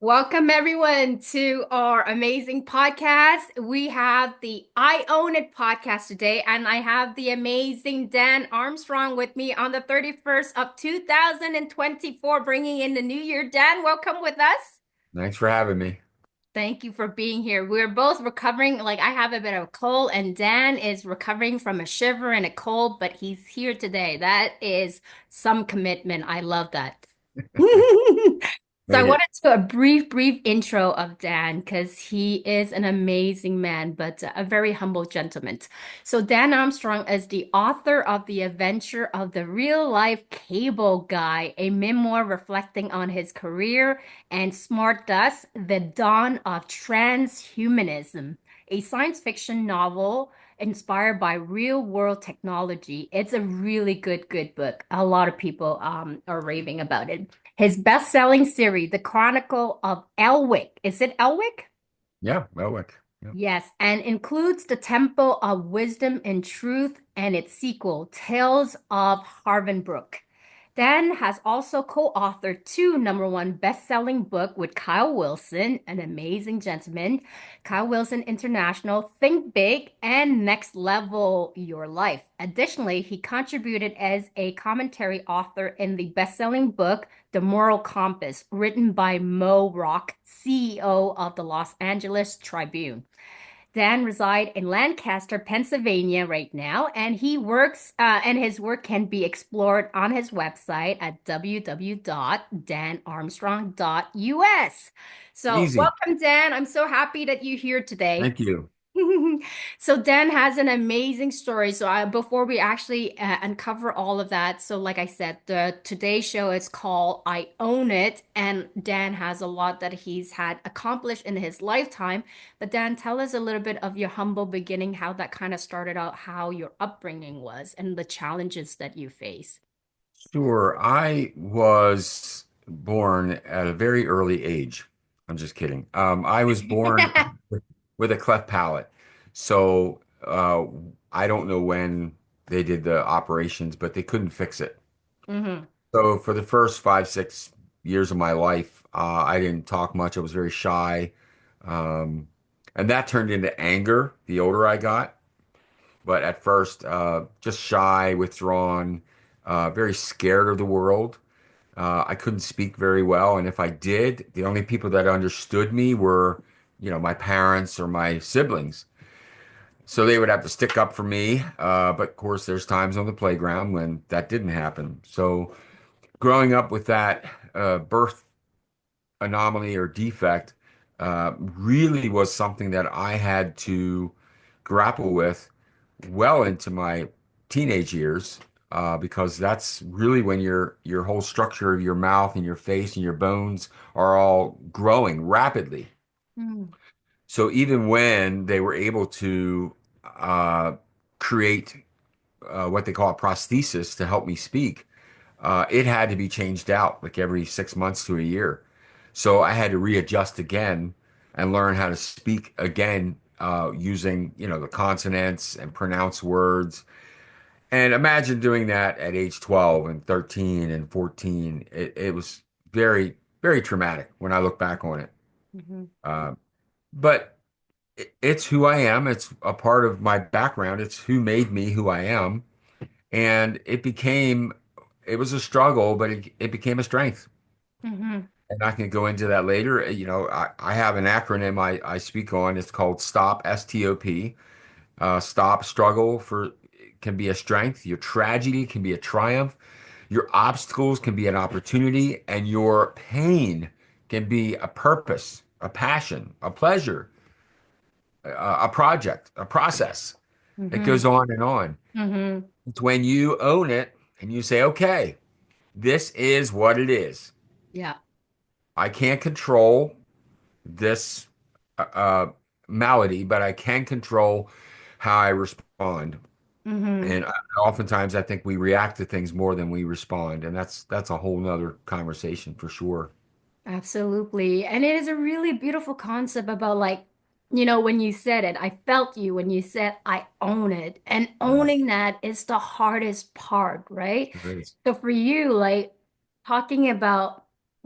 Welcome everyone to our amazing podcast. We have the I Own It podcast today, and I have the amazing Dan Armstrong with me on the 31st of 2024, bringing in the new year. Dan, welcome with us. Thanks for having me. Thank you for being here. We're both recovering. Like I have a bit of a cold, and Dan is recovering from a shiver and a cold, but he's here today. That is some commitment. I love that. So I Made wanted it. to do a brief intro of Dan because he is an amazing man, but a very humble gentleman. So Dan Armstrong is the author of The Adventure of the Real Life Cable Guy, a memoir reflecting on his career, and Smart Dust, The Dawn of Transhumanism, a science fiction novel inspired by real world technology. It's a really good book. A lot of people are raving about it. His best-selling series, The Chronicle of Elwic. Is it Elwic? Yeah, Elwic. Yeah. Yes, and includes The Temple of Wisdom and Truth and its sequel, Tales of Havenbrook. Dan has also co-authored two number one best-selling book with Kyle Wilson, an amazing gentleman, Kyle Wilson International, Think Big, and Next Level Your Life. Additionally, he contributed as a commentary author in the best-selling book, The Moral Compass, written by Moe Rock, CEO of the Los Angeles Tribune. Dan resides in Lancaster, Pennsylvania right now, and and his work can be explored on his website at www.danarmstrong.us. So, Easy. welcome, Dan. I'm so happy that you're here today. Thank you. So Dan has an amazing story. Before we actually uncover all of that, so like I said, the today's show is called I Own It, and Dan has a lot that he's had accomplished in his lifetime. But Dan, tell us a little bit of your humble beginning, how that kind of started out, how your upbringing was, and the challenges that you face. Sure. I was born at a very early age. I'm just kidding. I was born with a cleft palate. So I don't know when they did the operations, but they couldn't fix it. Hmm. So for the first 5, 6 years of my life, I didn't talk much. I was very shy. Um, and that turned into anger the older I got. But at first, just shy, withdrawn, very scared of the world. I couldn't speak very well, and if I did, the only people that understood me were, my parents or my siblings. So they would have to stick up for me. But of course, there's times on the playground when that didn't happen. So growing up with that birth anomaly or defect really was something that I had to grapple with well into my teenage years, because that's really when your whole structure of your mouth and your face and your bones are all growing rapidly. Mm. So even when they were able to uh, create what they call a prosthesis to help me speak, it had to be changed out like every 6 months to a year. So I had to readjust again and learn how to speak again, using, the consonants and pronounce words. And imagine doing that at age 12 and 13 and 14. It was very, very traumatic when I look back on it. Hmm. Uh, but it's who I am. It's a part of my background. It's who made me who I am. And it was a struggle, but it became a strength. Hmm. And I can go into that later. I have an acronym I speak on. It's called STOP, STOP. Stop, struggle for can be a strength. Your tragedy can be a triumph. Your obstacles can be an opportunity, and your pain can be a purpose, a passion, a pleasure, a project, a process. It Hmm. goes on and on. Hmm. It's when you own it and you say, okay, this is what it is. Yeah. I can't control this uh, malady, but I can control how I respond. Hmm. And oftentimes I think we react to things more than we respond, and that's a whole nother conversation for sure. Absolutely. And it is a really beautiful concept about when you said it, I felt you when you said I own it. And Yeah, owning that is the hardest part, right? it is. So for you, like talking about,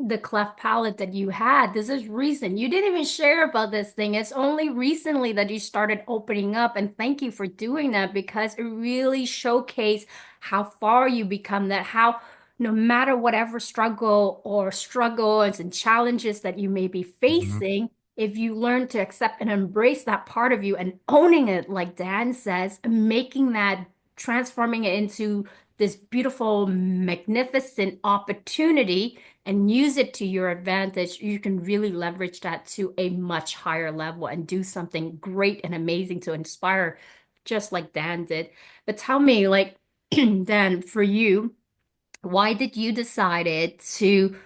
the cleft palate that you had. This is recent. You didn't even share about this thing. It's only recently that you started opening up. And thank you for doing that because it really showcased how far you become that, how no matter whatever struggle or struggles and challenges that you may be Mhm. facing, if you learn to accept and embrace that part of you and owning it, like Dan says, making that, transforming it into this beautiful, magnificent opportunity and use it to your advantage, you can really leverage that to a much higher level and do something great and amazing to inspire, just like Dan did. But tell me, like, Dan, for you, why did you decided to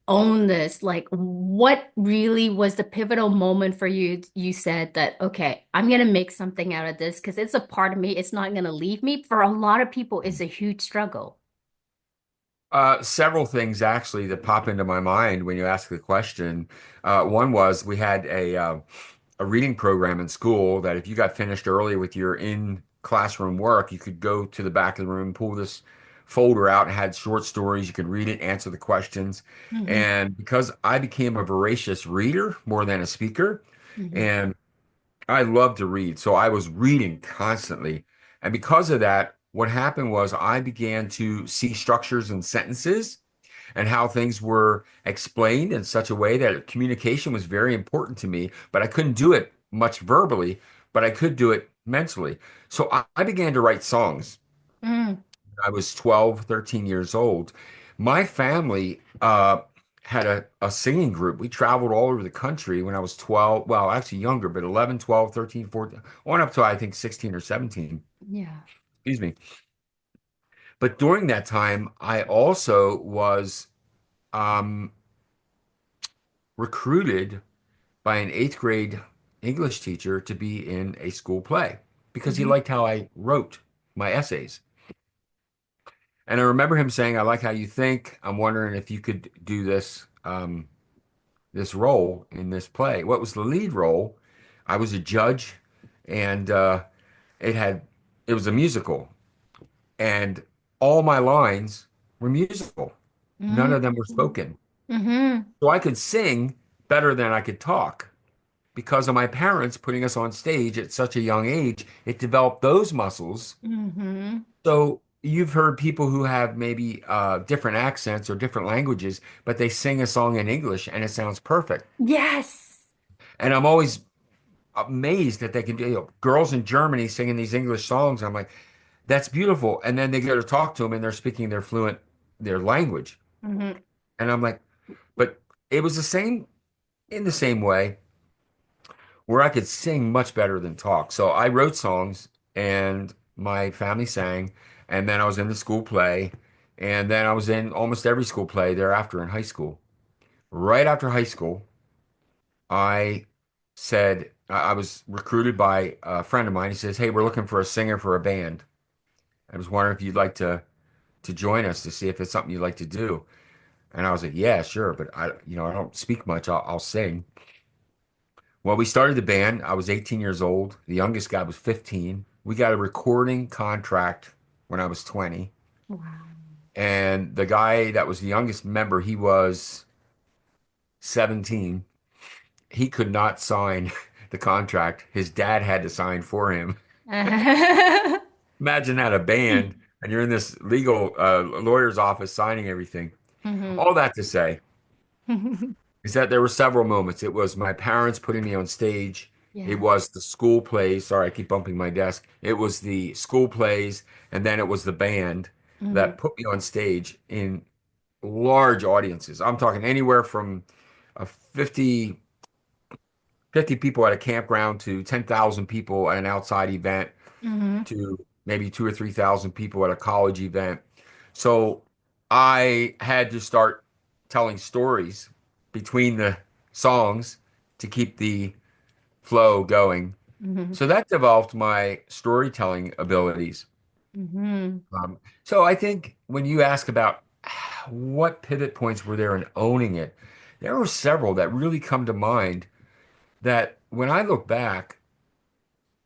own this? Like, what really was the pivotal moment for you? You said that, okay, I'm gonna make something out of this because it's a part of me. It's not gonna leave me. For a lot of people, it's a huge struggle. Several things actually that pop into my mind when you ask the question. One was we had a reading program in school that if you got finished early with your in classroom work, you could go to the back of the room, pull this folder out, and had short stories. You could read it, answer the questions. Hmm. And because I became a voracious reader more than a speaker, Hmm. and I love to read. So I was reading constantly. And because of that, what happened was I began to see structures and sentences and how things were explained in such a way that communication was very important to me, but I couldn't do it much verbally, but I could do it mentally. So I began to write songs. Mm. I was 12, 13 years old. My family had a singing group. We traveled all over the country when I was 12, well, actually younger, but 11, 12, 13, 14, on up to I think 16 or 17. Yeah. Excuse me. But during that time, I also was um, recruited by an eighth grade English teacher to be in a school play because he Hmm. liked how I wrote my essays. And I remember him saying, "I like how you think. I'm wondering if you could do this role in this play." What was the lead role? I was a judge, and it had it was a musical, and all my lines were musical. None Mm. of them were spoken. Hmm. So I could sing better than I could talk because of my parents putting us on stage at such a young age. It developed those muscles. Hmm. So you've heard people who have maybe different accents or different languages, but they sing a song in English and it sounds perfect. Yes. And I'm always amazed that they can do, girls in Germany singing these English songs. I'm like, that's beautiful. And then they go to talk to them and they're speaking their language. Hmm. And I'm like, but it was the same in the same way where I could sing much better than talk. So I wrote songs and my family sang, and then I was in the school play, and then I was in almost every school play thereafter in high school. Right after high school, I said I was recruited by a friend of mine. He says, "Hey, we're looking for a singer for a band. I was wondering if you'd like to join us to see if it's something you'd like to do." And I was like, "Yeah, sure, but I don't speak much. I'll sing." Well, we started the band. I was 18 years old. The youngest guy was 15. We got a recording contract when I was 20. Wow. And the guy that was the youngest member, he was 17. He could not sign the contract. His dad had to sign for him. Imagine that, a band, and you're in this legal lawyer's office signing everything. Hmm. All that to say is that there were several moments. It was my parents putting me on stage. It Yeah. was the school plays. Sorry, I keep bumping my desk. It was the school plays, and then it was the band Hmm. that put me on stage in large audiences. I'm talking anywhere from 50, 50 people at a campground to 10,000 people at an outside event Hmm. to maybe 2 or 3 thousand people at a college event. So I had to start telling stories between the songs to keep the flow going. Hmm. So that developed my storytelling abilities. Hmm. So I think when you ask about what pivot points were there in owning it, there were several that really come to mind that when I look back,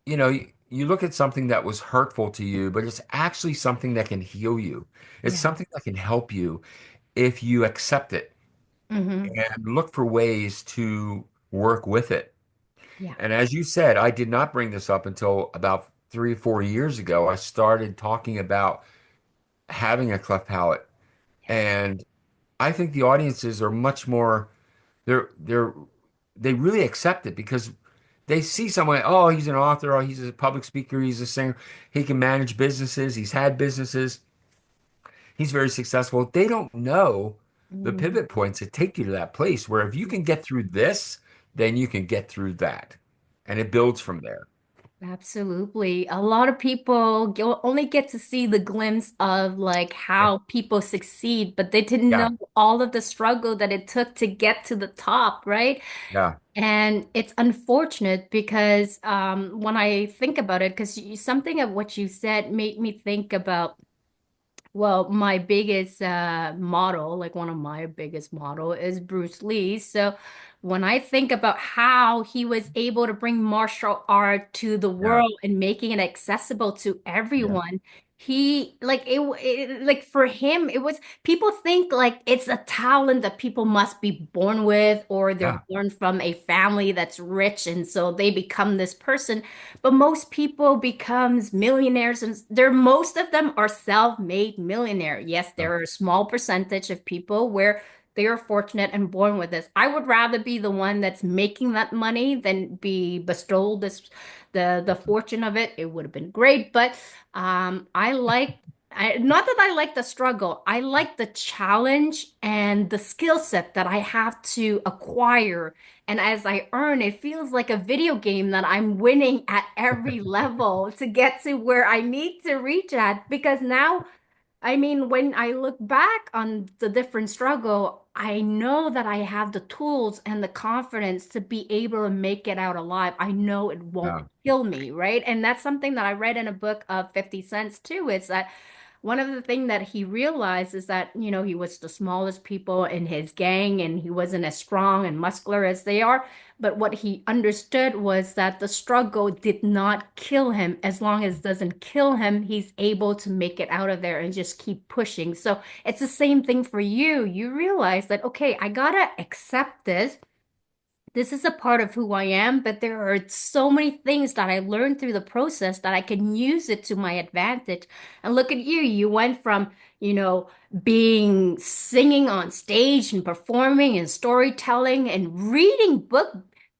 you look at something that was hurtful to you, but it's actually something that can heal you. It's Yeah. something that can help you if you accept it. Hmm. and look for ways to work with it. Yeah. And as you said, I did not bring this up until about 3 or 4 years ago. I started talking about having a cleft palate, Yes. and I think the audiences are much more they're they really accept it because they see someone, oh, he's an author, oh, he's a public speaker, he's a singer, he can manage businesses, he's had businesses, he's very successful. They don't know the Mm. pivot points that take you to that place where if you can get through this, then you can get through that. And it builds from there. Absolutely. A lot of people only get to see the glimpse of like how people succeed, but they didn't know Yeah, all of the struggle that it took to get to the top, right? yeah, And it's unfortunate because when I think about it, because something of what you said made me think about well, my biggest model, like one of my biggest model is Bruce Lee. So when I think about how he was able to bring martial art to the yeah, world and making it accessible to yeah, everyone, he like like for him it was people think like it's a talent that people must be born with or they're yeah, born from a family that's rich and so they become this person. But most people becomes millionaires and they're most of them are self-made millionaire. Yes, yeah. there are a small percentage of people where they are fortunate and born with this. I would rather be the one that's making that money than be bestowed this the fortune of it. It would have been great, but I like not that I like the struggle. I like the challenge and the skill set that I have to acquire and as I earn, it feels like a video game that I'm winning at every level to get to where I need to reach at. Because now, I mean, when I look back on the different struggle, I know that I have the tools and the confidence to be able to make it out alive. I know it won't Yeah. kill me, right? And that's something that I read in a book of 50 Cents too, is that one of the things that he realized is that, he was the smallest people in his gang and he wasn't as strong and muscular as they are. But what he understood was that the struggle did not kill him. As long as it doesn't kill him, he's able to make it out of there and just keep pushing. So it's the same thing for you. You realize that, okay, I gotta accept this. This is a part of who I am, but there are so many things that I learned through the process that I can use it to my advantage. And look at you, you went from, being singing on stage and performing and storytelling and reading book.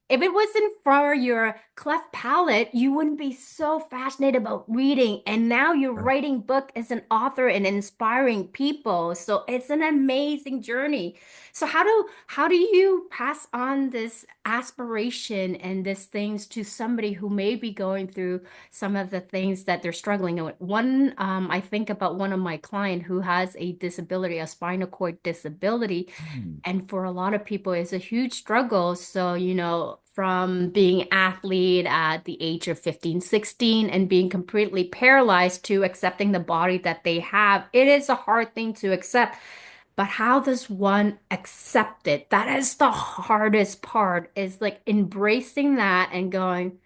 If it wasn't for your cleft palate, you wouldn't be so fascinated about reading. And now you're Yeah. writing book as an author and inspiring people. So it's an amazing journey. So how do you pass on this aspiration and these things to somebody who may be going through some of the things that they're struggling with? I think about one of my client who has a disability, a spinal cord disability, Hmm. and for a lot of people, it's a huge struggle. So, from being athlete at the age of 15, 16, and being completely paralyzed to accepting the body that they have, it is a hard thing to accept. But how does one accept it? That is the hardest part, is like embracing that and going,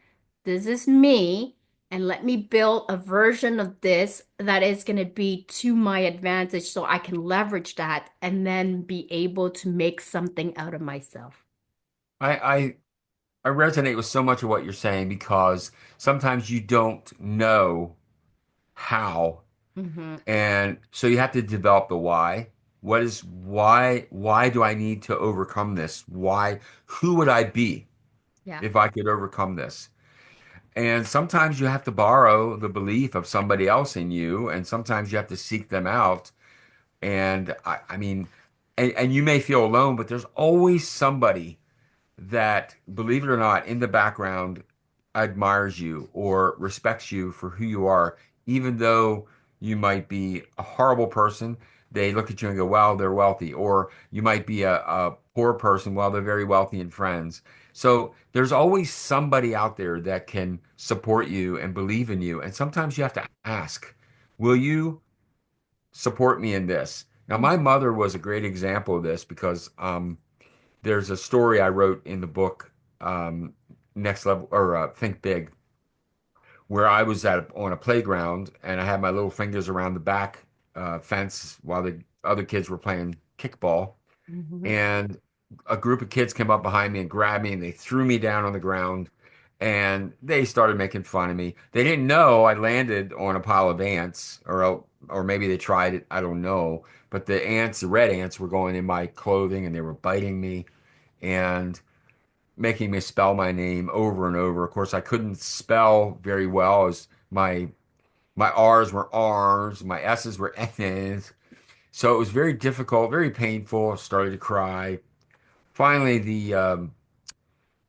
this is me, and let me build a version of this that is going to be to my advantage so I can leverage that and then be able to make something out of myself. I, I I resonate with so much of what you're saying because sometimes you don't know how, Hmm. and so you have to develop the why. Why do I need to overcome this? Why, who would I be Yeah. if I could overcome this? And sometimes you have to borrow the belief of somebody else in you, and sometimes you have to seek them out. And I mean, and you may feel alone, but there's always somebody that, believe it or not, in the background admires you or respects you for who you are, even though you might be a horrible person. They look at you and go, "Wow, they're wealthy," or you might be a poor person while they're very wealthy and friends. So there's always somebody out there that can support you and believe in you. And sometimes you have to ask, "Will you support me in this?" Now, my mother was a great example of this because there's a story I wrote in the book, Next Level or Think Big, where I was on a playground and I had my little fingers around the back fence while the other kids were playing kickball. Mhm. and a group of kids came up behind me and grabbed me and they threw me down on the ground and they started making fun of me. They didn't know I landed on a pile of ants or maybe they tried it, I don't know. But the ants, the red ants were going in my clothing and they were biting me and making me spell my name over and over. Of course, I couldn't spell very well as my R's were R's, my S's were N's. So it was very difficult, very painful. Started to cry. Finally, the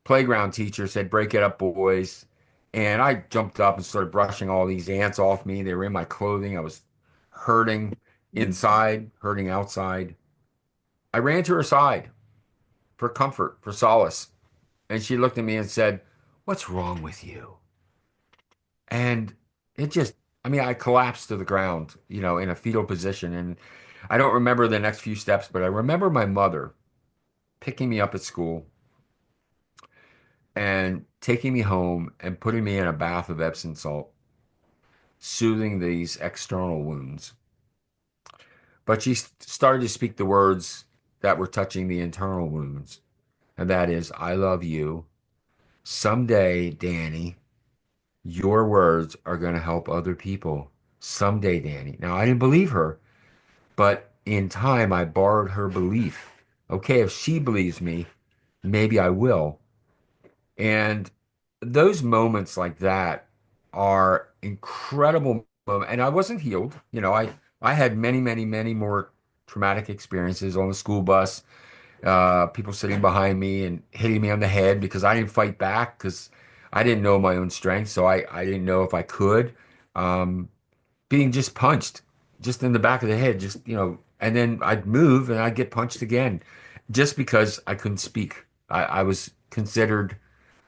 playground teacher said, "Break it up, boys." And I jumped up and started brushing all these ants off me. They were in my clothing. I was hurting inside, hurting outside. I ran to her side for comfort, for solace. And she looked at me and said, "What's wrong with you?" And it just, I mean, I collapsed to the ground, in a fetal position. And I don't remember the next few steps, but I remember my mother picking me up at school and taking me home and putting me in a bath of Epsom salt, soothing these external wounds. But she started to speak the words that were touching the internal wounds. And that is, "I love you. Someday, Danny, your words are going to help other people. Someday, Danny." Now, I didn't believe her, but in time, I borrowed her belief. Okay, if she believes me, maybe I will. And those moments like that are incredible. And I wasn't healed. I had many, many, many more traumatic experiences on the school bus, people sitting behind me and hitting me on the head because I didn't fight back because I didn't know my own strength. So I didn't know if I could. Um, Being just punched, just in the back of the head, and then I'd move and I'd get punched again just because I couldn't speak. I was considered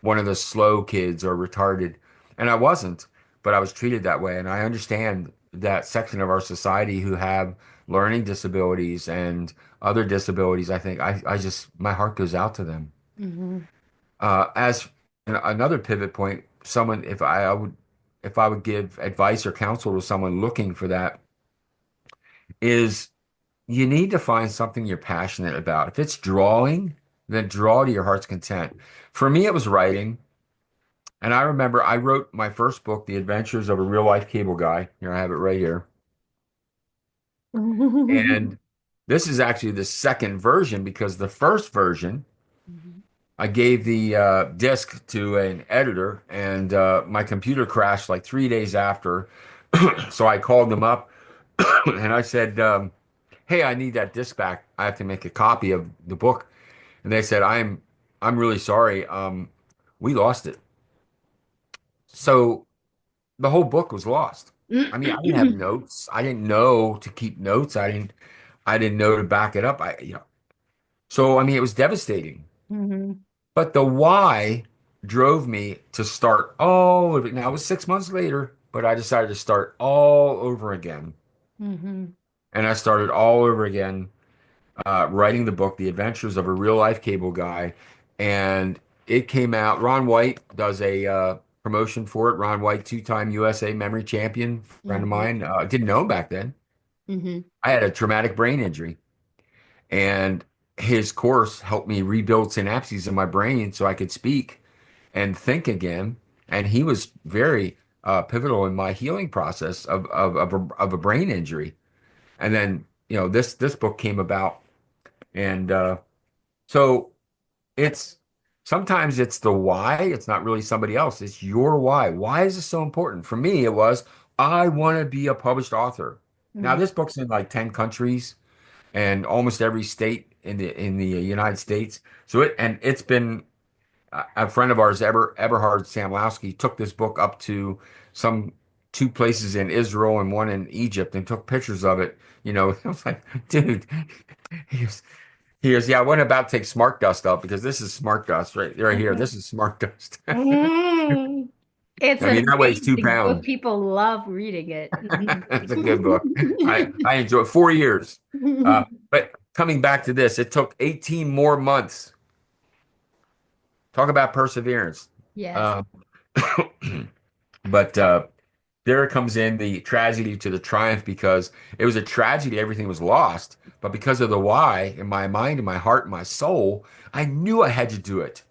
one of the slow kids or retarded, and I wasn't, but I was treated that way. And I understand that section of our society who have learning disabilities and other disabilities. I think I just, my heart goes out to them. Mhm. As another pivot point, someone, if I would give advice or counsel to someone looking for that, is you need to find something you're passionate about. If it's drawing, then draw to your heart's content. For me, it was writing. And I remember I wrote my first book, The Adventures of a Real Life Cable Guy. Here, I have it right here. And this is actually the second version because the first version, Mhm. I gave the disc to an editor and my computer crashed like 3 days after. So I called them up and I said, "Hey, I need that disc back. I have to make a copy of the book." And they said, I'm really sorry. We lost it." So the whole book was lost. I mean, I didn't have notes. I didn't know to keep notes. I didn't know to back it up. So I mean, it was devastating. Mhm. But the why drove me to start all of it. Now it was 6 months later, but I decided to start all over again. Mhm. And I started all over again, writing the book, The Adventures of a Real Life Cable Guy. And it came out. Ron White does a promotion for it. Ron White, two-time USA memory champion, friend of Mhm. mine. Didn't know him back then. Mhm. I had a traumatic brain injury, and his course helped me rebuild synapses in my brain so I could speak and think again. And he was very pivotal in my healing process of a brain injury. And then, this book came about. And so it's sometimes it's the why. It's not really somebody else. It's your why. Why is this so important? For me, it was I want to be a published author. Now, Mhm. this book's in like 10 countries and almost every state in the United States. So it's been a friend of ours, Eberhard Samlowski, took this book up to some two places in Israel and one in Egypt and took pictures of it. I was like, dude, he was, yeah, I wasn't about to take smart dust up because this is smart dust right here. This Mhm. is smart dust. Mm. It's I an mean, that weighs two amazing book. pounds. People love reading it. It's a good book. I enjoyed 4 years. But coming back to this, it took 18 more months. Talk about perseverance. Yes. Uh, but there it comes in the tragedy to the triumph because it was a tragedy, everything was lost. But because of the why in my mind, in my heart, in my soul, I knew I had to do it.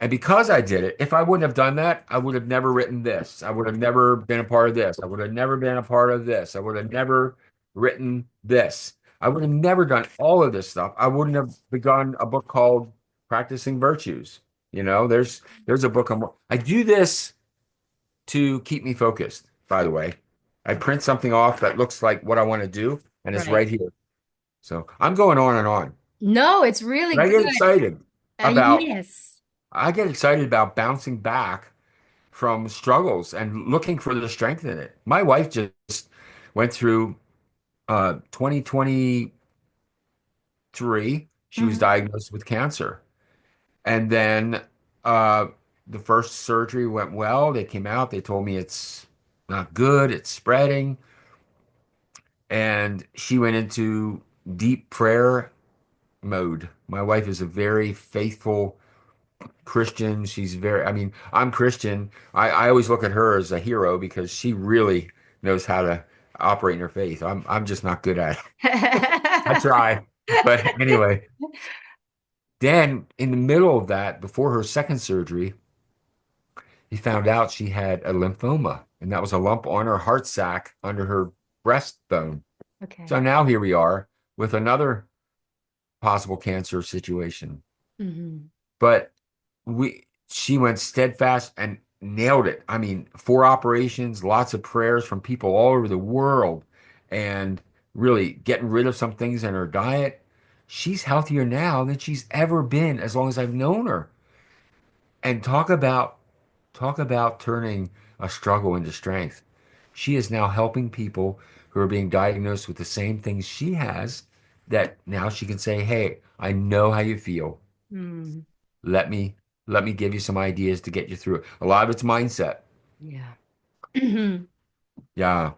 And because I did it, if I wouldn't have done that, I would have never written this. I would have never been a part of this. I would have never been a part of this. I would have never written this. I would have never done all of this stuff. I wouldn't have begun a book called Practicing Virtues. There's a book I do this to keep me focused, by the way. I print something off that looks like what I want to do, and it's Right. right here. So I'm going on and on. No, it's really But I good. get excited about Yes. I get excited about bouncing back from struggles and looking for the strength in it. My wife just went through 2023. She was Mhm. diagnosed with cancer. And then uh, the first surgery went well. They came out, they told me it's not good, it's spreading. And she went into deep prayer mode. My wife is a very faithful Christian. I mean, I'm Christian. I always look at her as a hero because she really knows how to operate in her faith. I'm just not good at it. I try. But anyway, then in the middle of that, before her second surgery, he found out she had a lymphoma, and that was a lump on her heart sac under her breastbone. So Okay. now here we are with another possible cancer situation. Hmm. But she went steadfast and nailed it. I mean, 4 operations, lots of prayers from people all over the world, and really getting rid of some things in her diet. She's healthier now than she's ever been as long as I've known her. And talk about turning a struggle into strength. She is now helping people who are being diagnosed with the same things she has, that now she can say, "Hey, I know how you feel. Mm. Let me let me give you some ideas to get you through it." A lot of it's mindset. Yeah. Yeah,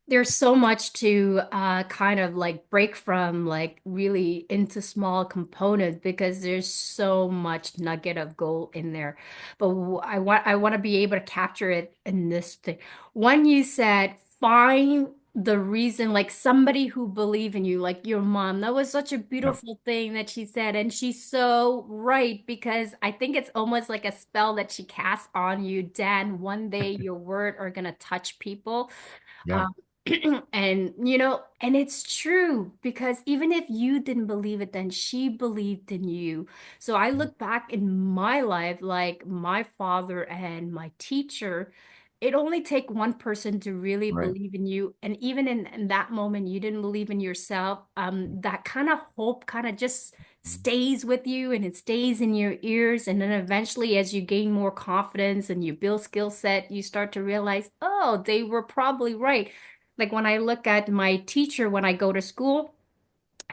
There's so much to kind of like break from like really into small components because there's so much nugget of gold in there. But I want to be able to capture it in this thing. When you said find the reason, like somebody who believe in you, like your mom, that was such a yeah, beautiful thing that she said, and she's so right because I think it's almost like a spell that she casts on you, Dan. One day your word are gonna touch people. yeah, Um, and and it's true because even if you didn't believe it, then she believed in you. So I look back in my life, like my father and my teacher, it only take one person to really right. believe in you. And even in that moment, you didn't believe in yourself. That kind of hope kind of just stays with you and it stays in your ears. And then eventually, as you gain more confidence and you build skill set, you start to realize, oh, they were probably right. Like when I look at my teacher when I go to school,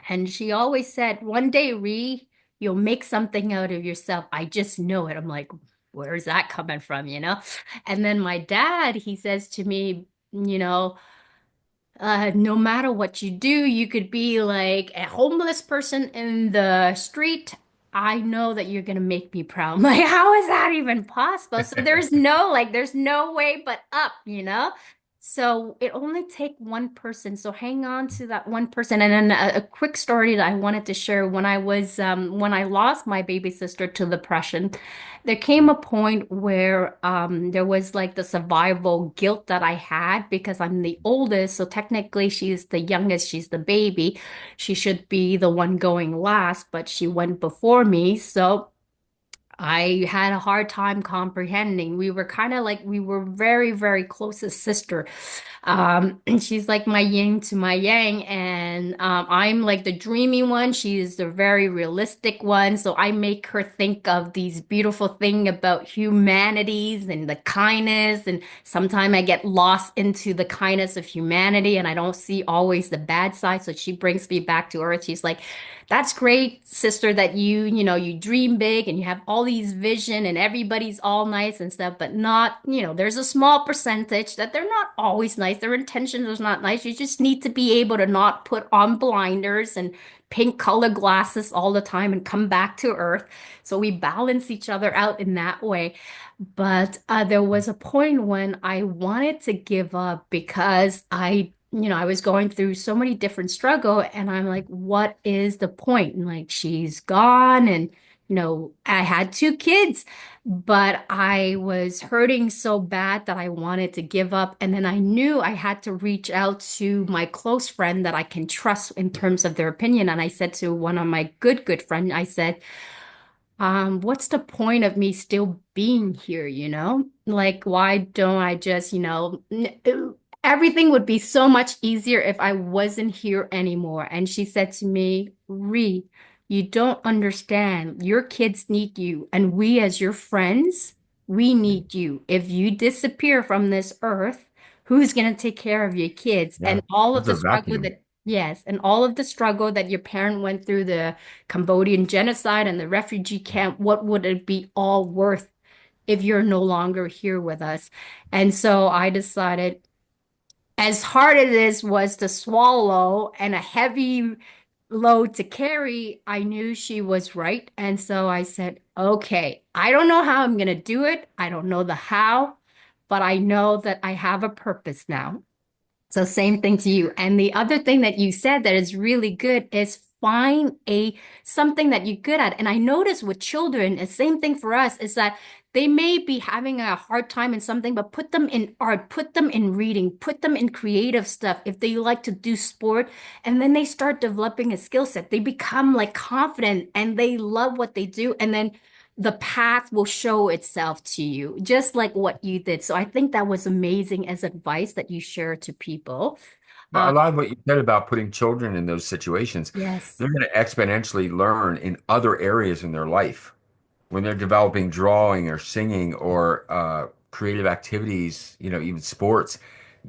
and she always said, one day, Ree, you'll make something out of yourself. I just know it. I'm like, where's that coming from, And then my dad, he says to me, no matter what you do, you could be like a homeless person in the street. I know that you're gonna make me proud. I'm like, how is that even possible? So there's no way but up. So it only take one person. So hang on to that one person. And then a quick story that I wanted to share when I lost my baby sister to depression. There came a point where there was like the survival guilt that I had because I'm the oldest. So technically, she's the youngest, she's the baby. She should be the one going last, but she went before me. So I had a hard time comprehending. We were kind of like, we were very, very close as sister. And she's like my yin to my yang, and I'm like the dreamy one. She's the very realistic one. So I make her think of these beautiful thing about humanities and the kindness. And sometimes I get lost into the kindness of humanity, and I don't see always the bad side. So she brings me back to earth. She's like, "That's great, sister, that you dream big and you have all these vision and everybody's all nice and stuff, but not, there's a small percentage that they're not always nice. Their intentions are not nice. You just need to be able to not put on blinders and pink color glasses all the time and come back to earth. So we balance each other out in that way. But there was a point when I wanted to give up because I was going through so many different struggle, and I'm like, what is the point? And like, she's gone, and I had two kids, but I was hurting so bad that I wanted to give up. And then I knew I had to reach out to my close friend that I can trust in terms of their opinion. And I said to one of my good friends, I said, what's the point of me still being here, you know? Like, why don't I just, everything would be so much easier if I wasn't here anymore. And she said to me, Ree, you don't understand. Your kids need you, and we as your friends, we need you. If you disappear from this earth, who's gonna take care of your kids? Yeah. And all of It's the a struggle vacuum. that, yes, and all of the struggle that your parent went through, the Cambodian genocide and the refugee camp, what would it be all worth if you're no longer here with us? And so I decided, as hard as it was to swallow and a heavy load to carry, I knew she was right. And so I said, okay, I don't know how I'm going to do it. I don't know the how, but I know that I have a purpose now. So same thing to you. And the other thing that you said that is really good is find a something that you're good at. And I notice with children, the same thing for us is that they may be having a hard time in something, but put them in art, put them in reading, put them in creative stuff. If they like to do sport, and then they start developing a skill set, they become like confident and they love what they do. And then the path will show itself to you, just like what you did. So I think that was amazing as advice that you share to people. But Uh, a lot of what you said about putting children in those situations, yes. they're going to exponentially learn in other areas in their life when they're developing drawing or singing or creative activities, even sports.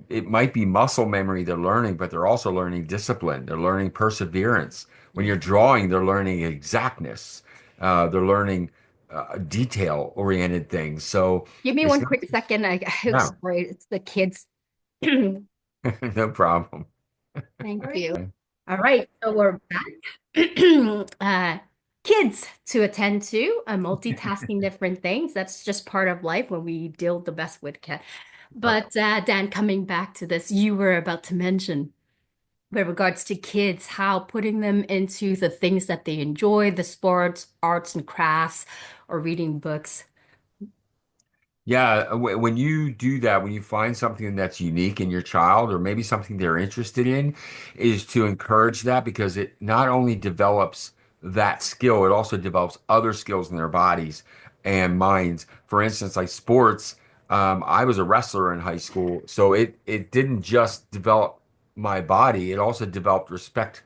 It might be muscle memory they're learning, but they're also learning discipline. They're learning perseverance. When you're Yeah. drawing, they're learning exactness. They're learning detail-oriented things. So Give me it's one not quick just, second. I'm yeah, sorry, it's the kids. Thank no problem. you. All right, so we're back. Uh, kids to attend to, multitasking different things. That's just part of life when we deal the best with kids. But Dan, coming back to this, you were about to mention with regards to kids, how putting them into the things that they enjoy, the sports, arts and crafts, or reading books. Yeah, when you do that, when you find something that's unique in your child or maybe something they're interested in, is to encourage that because it not only develops that skill, it also develops other skills in their bodies and minds. For instance, like sports, I was a wrestler in high school, so it didn't just develop my body, it also developed respect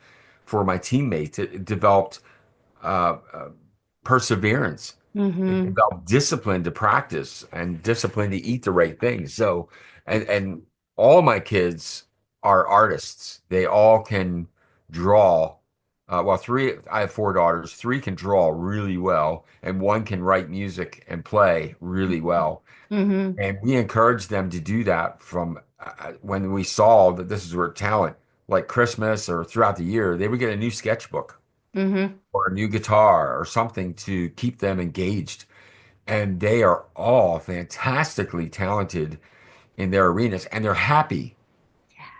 for my teammates. It developed uh, perseverance. It Mm-hmm. developed discipline to practice and discipline to eat the right things. So, and all my kids are artists. They all can draw. Well, three, I have four daughters. Three can draw really well, and one can write music and play really well. Mm-hmm. And we encourage them to do that from when we saw that this is where talent, like Christmas or throughout the year, they would get a new sketchbook Mm-hmm. or a new guitar or something to keep them engaged. And they are all fantastically talented in their arenas and they're happy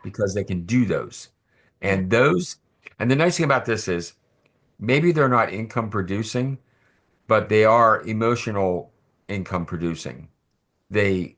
because they can do those. Yeah. And those, and the nice thing about this is maybe they're not income producing, but they are emotional income producing. They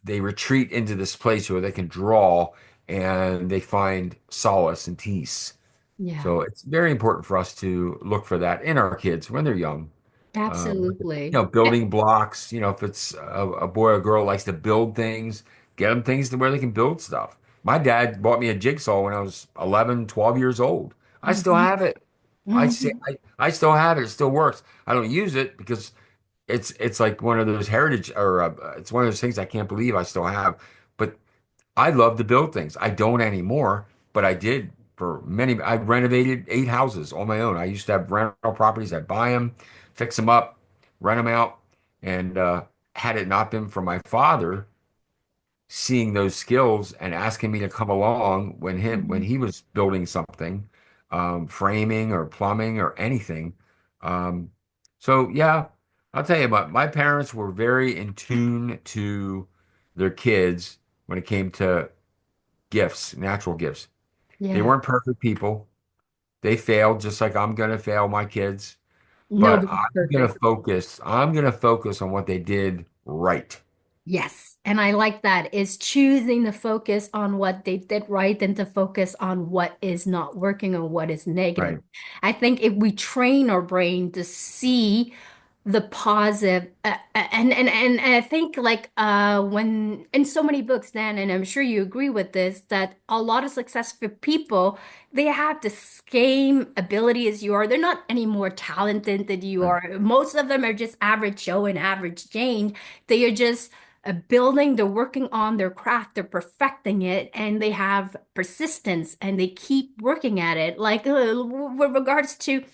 they retreat into this place where they can draw and they find solace and peace. Yeah. So it's very important for us to look for that in our kids when they're young. Absolutely. Building blocks, if it's a boy or girl likes to build things, get them things to where they can build stuff. My dad bought me a jigsaw when I was 11, 12 years old. I still Mm-hmm. have it. Mm-hmm. I still have it. It still works. I don't use it because it's like one of those heritage or it's one of those things I can't believe I still have. But I love to build things. I don't anymore, but I did for many. I renovated 8 houses on my own. I used to have rental properties. I'd buy them, fix them up, rent them out. And had it not been for my father seeing those skills and asking me to come along when Mm-hmm. he was building something, framing or plumbing or anything. Um, so yeah, I'll tell you, my parents were very in tune to their kids when it came to gifts, natural gifts. They Yeah. weren't perfect people. They failed just like I'm gonna fail my kids. But Nobody's perfect. I'm gonna focus on what they did right. Yes. And I like that is choosing to focus on what they did right than to focus on what is not working or what is negative. Right. I think if we train our brain to see the positive and I think like when in so many books, Dan, and I'm sure you agree with this, that a lot of successful people, they have the same ability as you are. They're not any more talented than you Right. are. Most of them are just average Joe and average Jane. They are just building, they're working on their craft, they're perfecting it, and they have persistence and they keep working at it. Like with regards to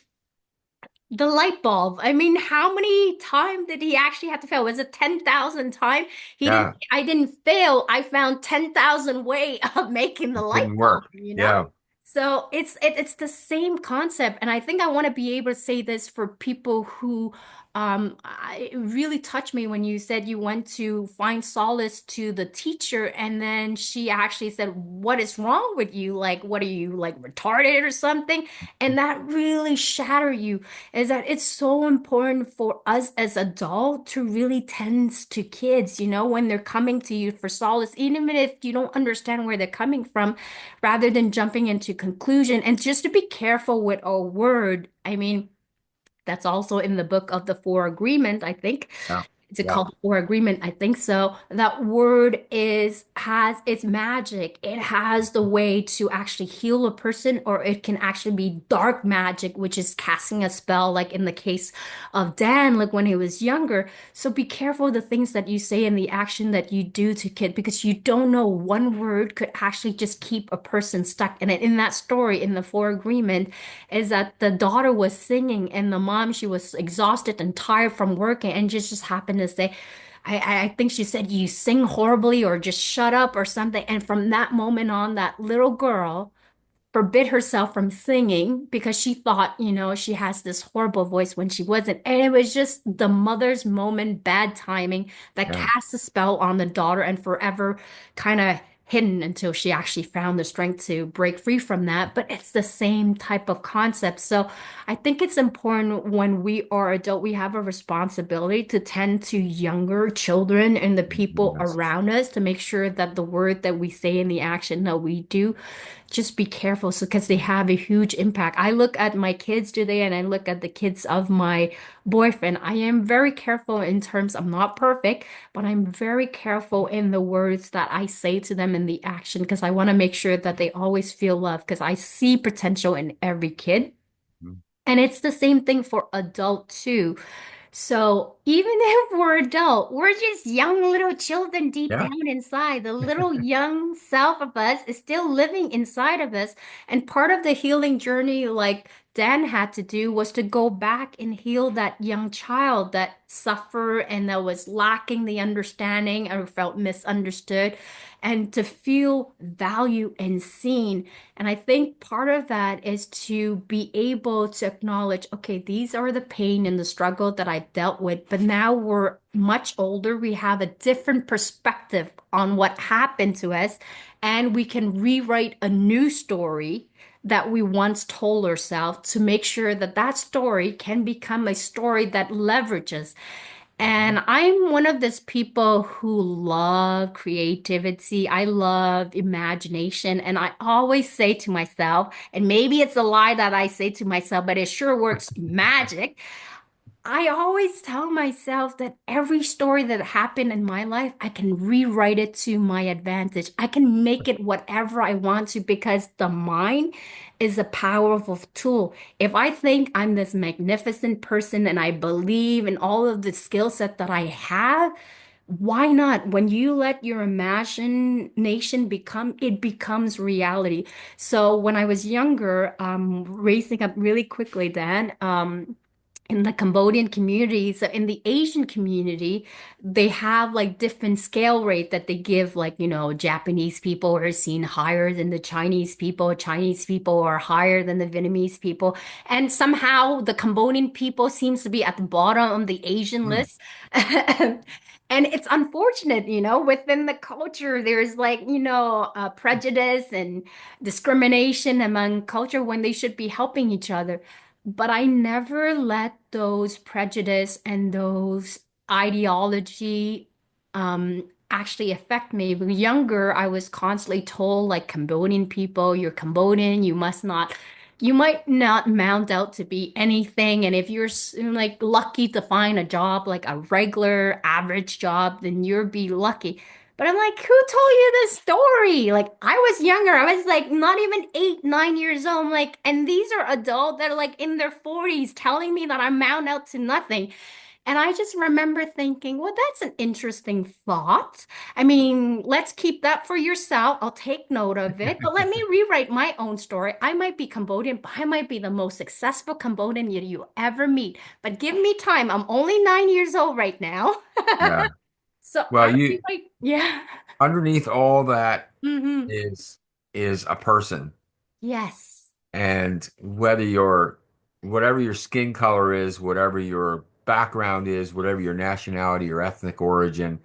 the light bulb. I mean, how many times did he actually have to fail? Was it 10,000 times? Yeah, I didn't fail. I found 10,000 way of making the it light didn't bulb, work. you know? Yeah. So it's the same concept. And I think I want to be able to say this for people who it really touched me when you said you went to find solace to the teacher and then she actually said, "What is wrong with you? Like, what are you like retarded or something?" And that really shattered you is that it's so important for us as adults to really tend to kids, you know, when they're coming to you for solace, even if you don't understand where they're coming from, rather than jumping into conclusion and just to be careful with a word. I mean, that's also in the book of the Four Agreement, I think. Yeah. Is it Yeah. called Four Agreement? I think so. That word is has its magic. It has the way to actually heal a person, or it can actually be dark magic, which is casting a spell, like in the case of Dan, like when he was younger. So be careful of the things that you say and the action that you do to kids because you don't know one word could actually just keep a person stuck. And in that story, in the Four Agreement, is that the daughter was singing and the mom, she was exhausted and tired from working and just happened to say, I think she said, "You sing horribly," or just shut up or something. And from that moment on, that little girl forbid herself from singing because she thought, you know, she has this horrible voice when she wasn't. And it was just the mother's moment, bad timing that Yeah. cast a spell on the daughter and forever kind of hidden until she actually found the strength to break free from that. But it's the same type of concept. So I think it's important when we are adult, we have a responsibility to tend to younger children and the people Yes. around us to make sure that the word that we say and the action that we do just be careful so because they have a huge impact. I look at my kids today and I look at the kids of my boyfriend. I am very careful in terms, I'm not perfect, but I'm very careful in the words that I say to them in the action because I want to make sure that they always feel love because I see potential in every kid. Mhm. And it's the same thing for adult too. So even if we're adult, we're just young little children deep Yeah. down inside. The little young self of us is still living inside of us. And part of the healing journey, like Dan had to do, was to go back and heal that young child that suffered and that was lacking the understanding or felt misunderstood, and to feel value and seen. And I think part of that is to be able to acknowledge, okay, these are the pain and the struggle that I dealt with, but now we're much older. We have a different perspective on what happened to us, and we can rewrite a new story that we once told ourselves to make sure that that story can become a story that leverages. And I'm one of those people who love creativity. I love imagination. And I always say to myself, and maybe it's a lie that I say to myself, but it sure works magic. I always tell myself that every story that happened in my life, I can rewrite it to my advantage. I can make it whatever I want to because the mind is a powerful tool. If I think I'm this magnificent person and I believe in all of the skill set that I have, why not? When you let your imagination become, it becomes reality. So when I was younger, raising up really quickly, Dan, in the Cambodian community, so in the Asian community, they have like different scale rate that they give, like, Japanese people are seen higher than the Chinese people. Chinese people are higher than the Vietnamese people. And somehow the Cambodian people seems to be at the bottom of the Asian Hmm. list. And it's unfortunate, within the culture, there's like, prejudice and discrimination among culture when they should be helping each other. But I never let those prejudice and those ideology actually affect me. When younger, I was constantly told, like, Cambodian people, you're Cambodian, you might not mount out to be anything. And if you're like lucky to find a job, like a regular average job, then you'll be lucky. But I'm like, who told you this story? Like, I was younger. I was like not even 8, 9 years old. I'm like, and these are adults that are like in their 40s telling me that I mount out to nothing. And I just remember thinking, well, that's an interesting thought. I mean, let's keep that for yourself. I'll take note of it. But let me rewrite my own story. I might be Cambodian, but I might be the most successful Cambodian you ever meet. But give me time. I'm only 9 years old right now. Yeah. So Well, I'll be you like, yeah. underneath all that Hmm. is a person. Yes. And whatever your skin color is, whatever your background is, whatever your nationality or ethnic origin,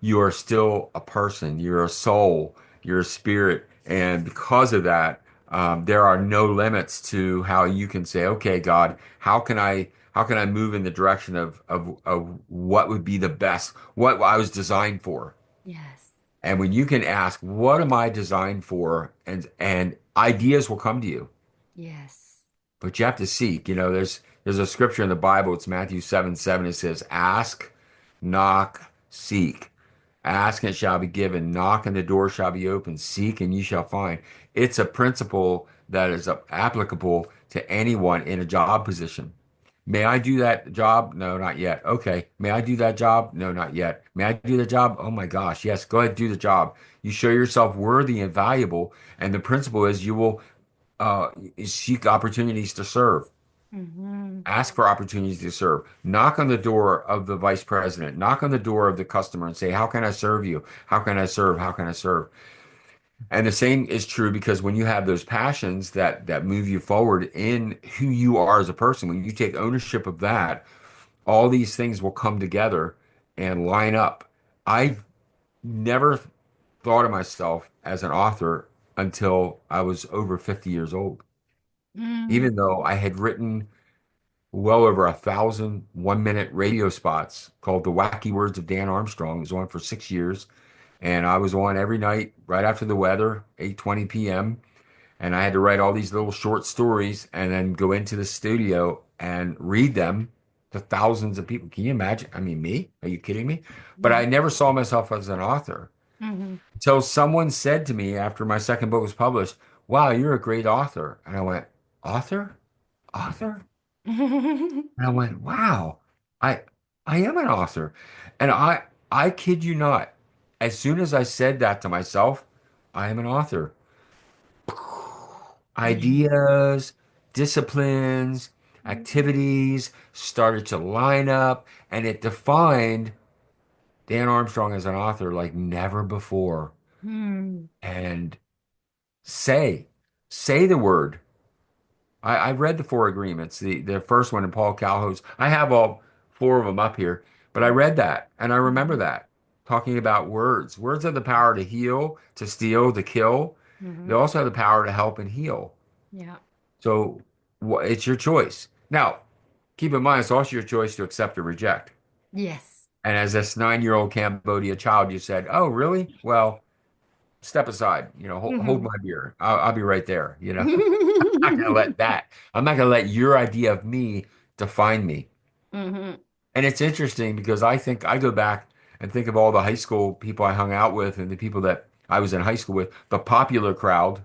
you are still a person. You're a soul. You're a spirit. And because of that, there are no limits to how you can say, okay, God, how can I move in the direction of what would be the best, what I was designed for? Yes. And when you can ask, what am I designed for? And ideas will come to you. Yes. But you have to seek. There's a scripture in the Bible, it's Matthew 7:7. It says, ask, knock, seek. Ask and it shall be given. Knock and the door shall be opened. Seek and you shall find. It's a principle that is applicable to anyone in a job position. May I do that job? No, not yet. Okay. May I do that job? No, not yet. May I do the job? Oh my gosh. Yes, go ahead, do the job. You show yourself worthy and valuable. And the principle is you will uh, seek opportunities to serve. Hmm. Ask for opportunities to serve. Knock on the door of the vice president. Knock on the door of the customer and say, how can I serve you? How can I serve? How can I serve? And the same is true because when you have those passions that move you forward in who you are as a person, when you take ownership of that, all these things will come together and line up. I never thought of myself as an author until I was over 50 years old, Mm. even though I had written well over 1,000 one-minute radio spots called The Wacky Words of Dan Armstrong. It was on for 6 years, and I was on every night right after the weather, 8:20 p.m. And I had to write all these little short stories and then go into the studio and read them to thousands of people. Can you imagine? I mean, me? Are you kidding me? But Yeah. I never saw myself as an author Hmm. until someone said to me after my second book was published, "Wow, you're a great author." And I went, "Author? Author?" And I went, wow, I I am an author. And I kid you not, as soon as I said that to myself, I am an author. Yeah. Ideas, disciplines, activities started to line up, and it defined Dan Armstrong as an author like never before. Hmm. And say, say the word. I've read the four agreements, the first one in Paul Calhoun's. I have all four of them up here, but I read that and I remember that talking about words. Words have the power to heal, to steal, to kill. They Hmm. also have the power to help and heal. Yeah. So it's your choice. Now, keep in mind, it's also your choice to accept or reject. Yes. And as this 9-year-old Cambodia child, you said, "Oh, really? Well, step aside. Hold Hmm. my beer. I'll be right there. Not gonna let that. I'm not gonna let your idea of me define me." Hmm. And it's interesting because I go back and think of all the high school people I hung out with and the people that I was in high school with. The popular crowd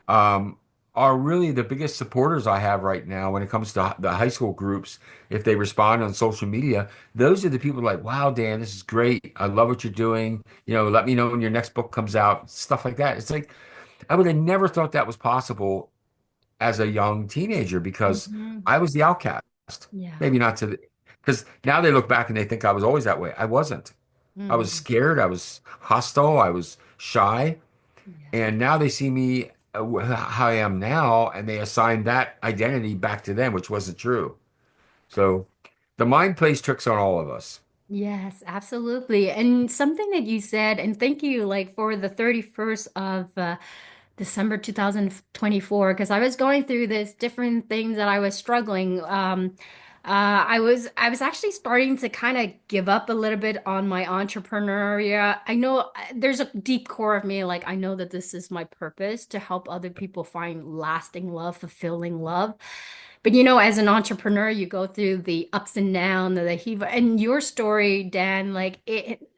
um, are really the biggest supporters I have right now when it comes to the high school groups. If they respond on social media, those are the people like, "Wow, Dan, this is great. I love what you're doing. Let me know when your next book comes out." Stuff like that. It's like I would have never thought that was possible as a young teenager because Hmm. I was the outcast. Yeah. Maybe not to the, because now they look back and they think I was always that way. I wasn't. I was Hmm. scared. I was hostile. I was shy. Yeah. And now they see me how I am now, and they assign that identity back to them, which wasn't true. So the mind plays tricks on all of us. Yes, absolutely. And something that you said, and thank you, like for the 31st of December 2024, because I was going through this different things that I was struggling. I was actually starting to kind of give up a little bit on my entrepreneurial. I know there's a deep core of me, like I know that this is my purpose to help other people find lasting love, fulfilling love. But as an entrepreneur, you go through the ups and downs, the heave, and your story, Dan, like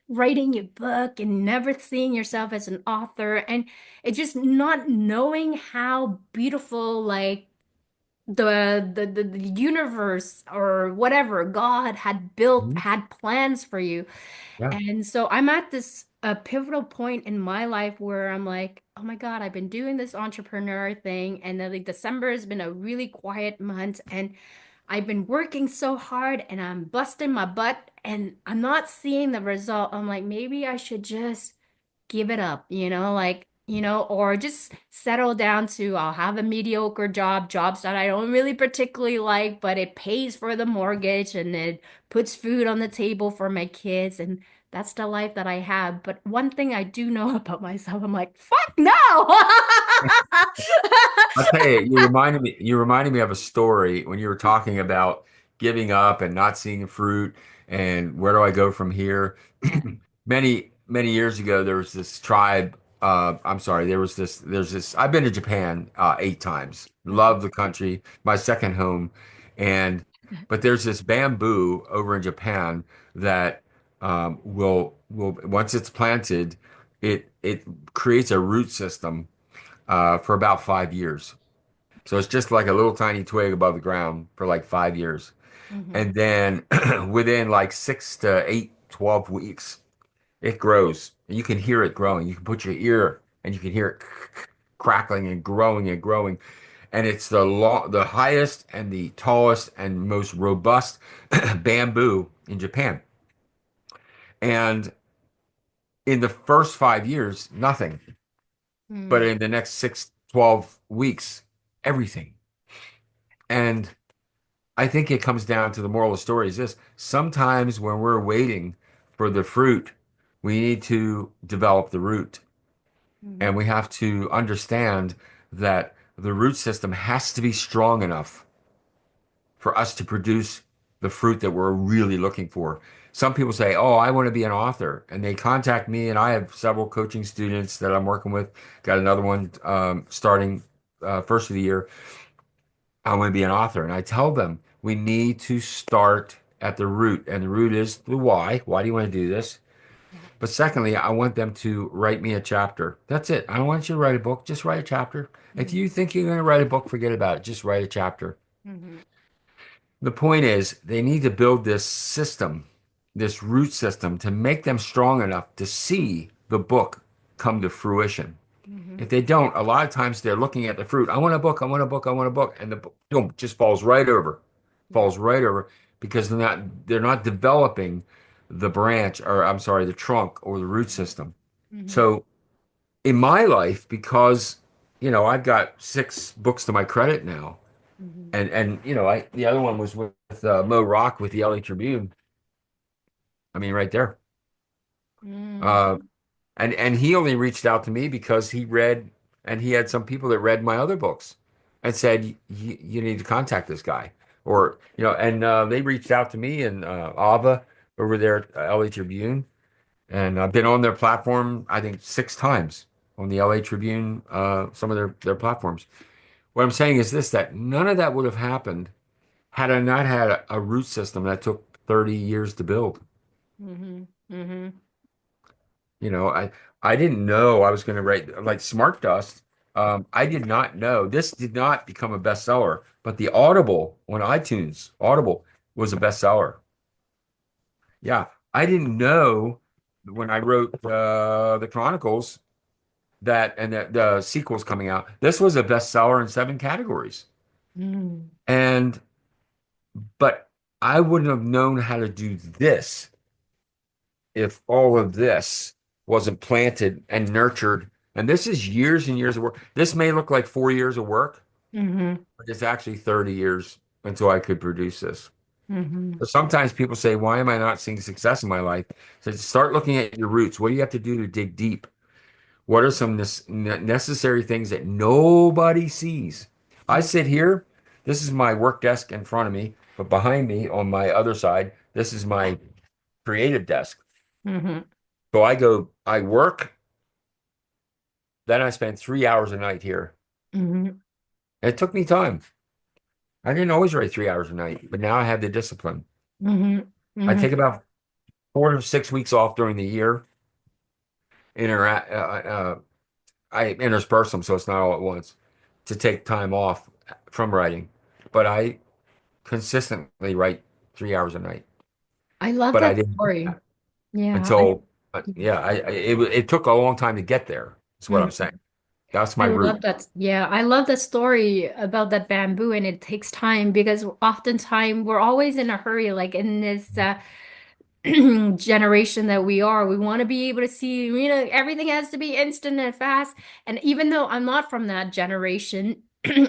writing your book and never seeing yourself as an author, and it's just not knowing how beautiful, like the universe or whatever God had built, Mhm. had plans for you. Yeah. And so I'm at this a pivotal point in my life where I'm like, oh my God, I've been doing this entrepreneur thing, and then like December has been a really quiet month, and I've been working so hard and I'm busting my butt and I'm not seeing the result. I'm like, maybe I should just give it up, like, or just settle down to I'll have a mediocre jobs that I don't really particularly like, but it pays for the mortgage and it puts food on the table for my kids. And that's the life that I have. But one thing I do know about myself, I'm like, fuck no. I'll tell you, you reminded me of a story when you were talking about giving up and not seeing fruit and where do I go from here? Yeah. Many, many years ago, there was this tribe. I'm sorry, there's this. I've been to Japan 8 times. Okay. Love the country, my second home. But there's this bamboo over in Japan that will once it's planted, it creates a root system for about 5 years. So it's just like a little tiny twig above the ground for like 5 years. Hmm. And then within like 6 to 8, 12 weeks, it grows. And you can hear it growing. You can put your ear and you can hear it crackling and growing and growing. And it's the highest and the tallest and most robust bamboo in Japan. And in the first 5 years, nothing. But Mm. in the next 6, 12 weeks, everything. And I think it comes down to the moral of the story is this. Sometimes when we're waiting for the fruit, we need to develop the root. And we have to understand that the root system has to be strong enough for us to produce the fruit that we're really looking for. Some people say, "Oh, I want to be an author," and they contact me, and I have several coaching students that I'm working with. Got another one starting first of the year. I want to be an author. And I tell them we need to start at the root. And the root is the why. Why do you want to do this? Yeah. But secondly, I want them to write me a chapter. That's it. I don't want you to write a book. Just write a chapter. If Hmm. you think you're going to write a book, forget about it. Just write a chapter. Hmm. The point is, they need to build this system, this root system, to make them strong enough to see the book come to fruition. Hmm. If they don't, a lot of times they're looking at the fruit. I want a book, I want a book, I want a book, and the book boom, just Yeah. falls right over because they're not developing the branch, or I'm sorry, the trunk or the root system. Hmm. So in my life, because I've got 6 books to my credit now, Hmm. and I the other one was with Moe Rock with the LA Tribune. I mean, right there. Hmm. Uh, and he only reached out to me because he read and he had some people that read my other books and said you need to contact this guy or and they reached out to me and Ava over there at LA Tribune and I've been on their platform I think 6 times on the LA Tribune some of their platforms. What I'm saying is this that none of that would have happened had I not had a root system that took 30 years to build. Hmm. Hmm. You know, I didn't know I was going to write like Smart Dust. I did not know this did not become a bestseller, but the Audible on iTunes, Audible was a bestseller. Yeah, I didn't know when I wrote the Chronicles that and the sequels coming out. This was a bestseller in 7 categories, Hmm. and But I wouldn't have known how to do this if all of this wasn't planted and nurtured. And this is years and years of work. This may look like 4 years of work, Mm-hmm. but it's actually 30 years until I could produce this. Mm-hmm. So sometimes people say, why am I not seeing success in my life? So start looking at your roots. What do you have to do to dig deep? What are some necessary things that nobody sees? I sit here. This is my work desk in front of me, but behind me on my other side, this is my creative desk. Mm-hmm. So I work, then I spend 3 hours a night here. Mm-hmm. It took me time. I didn't always write 3 hours a night, but now I have the discipline. Mm-hmm. I Mm-hmm. take about 4 to 6 weeks off during the year. Interact, I intersperse them, so it's not all at once to take time off from writing. But I consistently write 3 hours a night. I love But I that didn't do story. that Yeah, until, yeah, it took a long time to get there. Is what I'm mm, saying. That's my I route. love that. Yeah, I love that story about that bamboo, and it takes time because oftentimes we're always in a hurry, like in this generation that we are. We want to be able to see, everything has to be instant and fast. And even though I'm not from that generation,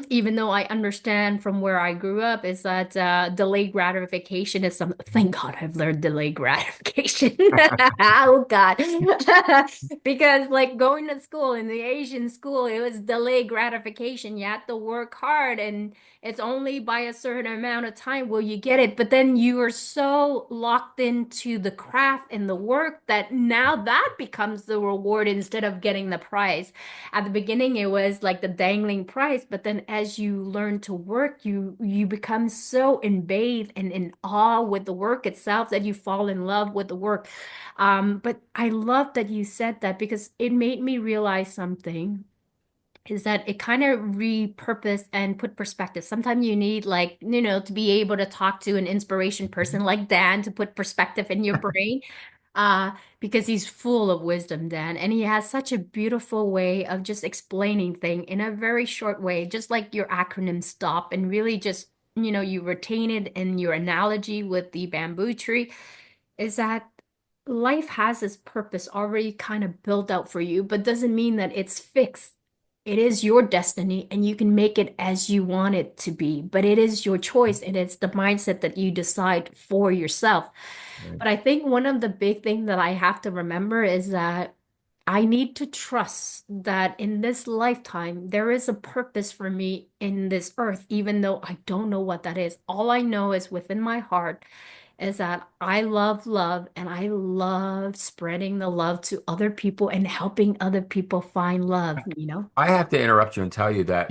even though I understand from where I grew up, is that delayed gratification is something. Thank God I've learned delayed gratification. Oh God. Because like going to school in the Asian school, it was delayed gratification. You had to work hard and it's only by a certain amount of time will you get it. But then you are so locked into the craft and the work that now that becomes the reward instead of getting the prize. At the beginning, it was like the dangling prize, but then as you learn to work, you become so embathed and in awe with the work itself that you fall in love with the work. But I love that you said that because it made me realize something is that it kind of repurpose and put perspective. Sometimes you need like, to be able to talk to an inspiration person like Dan to put perspective in your brain. Because he's full of wisdom, Dan, and he has such a beautiful way of just explaining things in a very short way, just like your acronym STOP, and really just, you retain it in your analogy with the bamboo tree is that life has its purpose already kind of built out for you, but doesn't mean that it's fixed. It is your destiny and you can make it as you want it to be, but it is your choice and it's the mindset that you decide for yourself. But I think one of the big things that I have to remember is that I need to trust that in this lifetime, there is a purpose for me in this earth, even though I don't know what that is. All I know is within my heart is that I love love and I love spreading the love to other people and helping other people find love? I have to interrupt you and tell you that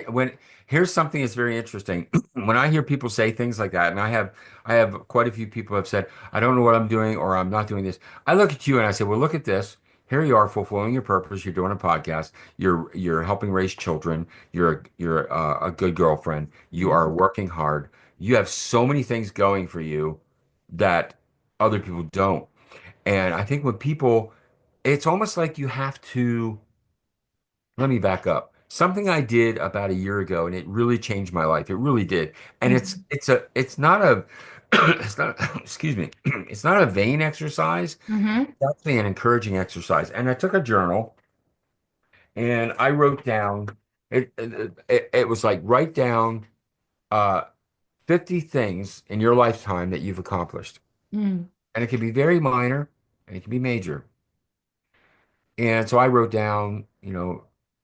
when here's something that's very interesting. When I hear people say things like that, and I have quite a few people have said, I don't know what I'm doing or I'm not doing this. I look at you and I say, well, look at this. Here you are fulfilling your purpose. You're doing a podcast. You're helping raise children. You're a good girlfriend. You are working hard. You have so many things going for you that other people don't. And I think when people, it's almost like you have to. Let me back up. Something I did about a year ago, and it really changed my life. It really did. And Mhm. it's not a it's not excuse me. It's not a vain exercise. Mhm. It's actually an encouraging exercise. And I took a journal and I wrote down it was like write down uh 50 things in your lifetime that you've accomplished. Mhm. And it can be very minor and it can be major. And so I wrote down,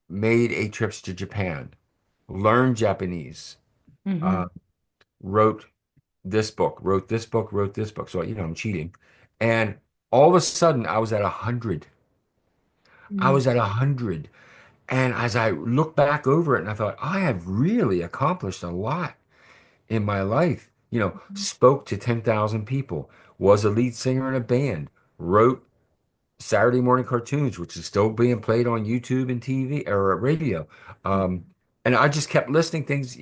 made 8 trips to Japan, learned Japanese, uh, Mhm. wrote this book, wrote this book, wrote this book. So, I'm cheating. And all of a sudden, I was at 100. I Mhm. was at 100. And as I look back over it, and I thought, I have really accomplished a lot in my life. Spoke to 10,000 people, was a lead singer in a band, wrote Saturday morning cartoons, which is still being played on YouTube and TV or radio. Um, and I just kept listing things.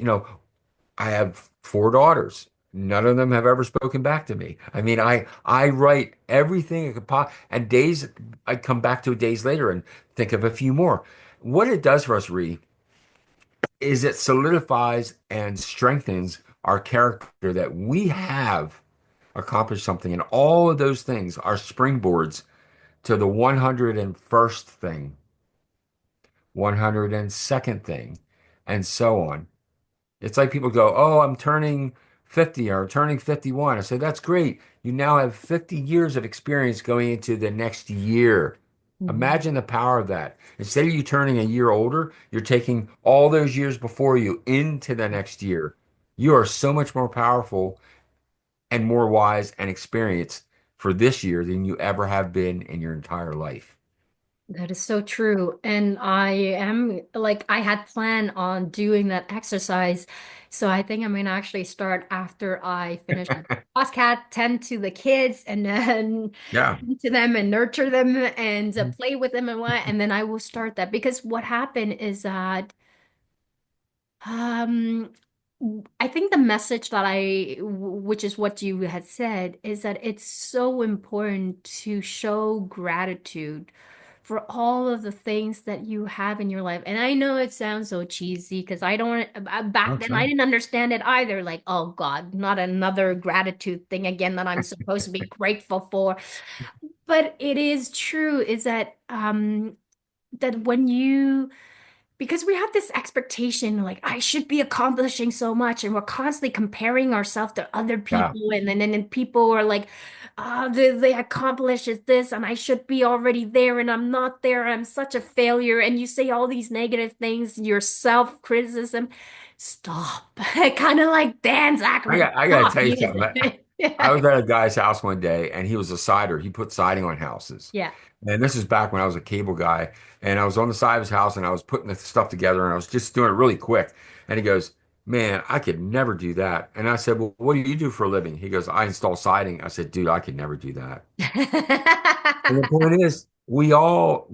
I have 4 daughters. None of them have ever spoken back to me. I mean, I write everything I could and days I come back to days later and think of a few more. What it does for us, Ree, is it solidifies and strengthens our character, that we have accomplished something. And all of those things are springboards to the 101st thing, 102nd thing, and so on. It's like people go, "Oh, I'm turning 50 or turning 51." I say, "That's great. You now have 50 years of experience going into the next year." Mhm. Imagine the power of that. Instead of you turning a year older, you're taking all those years before you into the next year. You are so much more powerful and more wise and experienced for this year than you ever have been in your entire life. That is so true. And I am like, I had planned on doing that exercise. So I think I'm going to actually start after I finish my podcast, tend to the kids, and then Yeah. tend to them and nurture them and play with them and what. And then I will start that because what happened is that um, I think the message that which is what you had said, is that it's so important to show gratitude for all of the things that you have in your life. And I know it sounds so cheesy because I don't, back That's then I right. didn't understand it either. Like, oh God, not another gratitude thing again that I'm supposed to be grateful for. But it is true, is that when you because we have this expectation like I should be accomplishing so much and we're constantly comparing ourselves to other Yeah. people and then people are like they accomplish this and I should be already there and I'm not there. I'm such a failure and you say all these negative things, your self-criticism. Stop. Kind of like Dan Zachman. I got to Stop. tell you You something. I yeah. was at a guy's house one day and he was a sider. He put siding on houses. Yeah. And this is back when I was a cable guy. And I was on the side of his house and I was putting the stuff together and I was just doing it really quick. And he goes, "Man, I could never do that." And I said, "Well, what do you do for a living?" He goes, "I install siding." I said, "Dude, I could never do that." And the point is, we all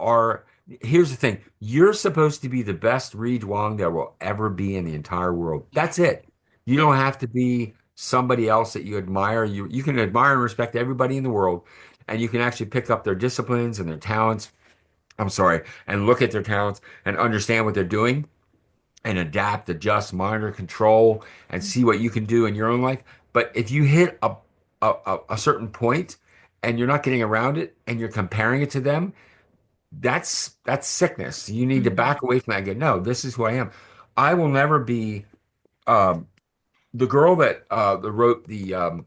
are. Here's the thing. You're supposed to be the best Reed Wong there will ever be in the entire world. Yeah. That's it. You Yeah. don't have to be somebody else that you admire. You can admire and respect everybody in the world, and you can actually pick up their disciplines and their talents. I'm sorry, and look at their talents and understand what they're doing and adapt, adjust, monitor, control, and see what you can do in your own life. But if you hit a certain point and you're not getting around it and you're comparing it to them, that's sickness. You need to Mhm. back away from that and go, "No, this is who I am. I will never be um, the girl that wrote the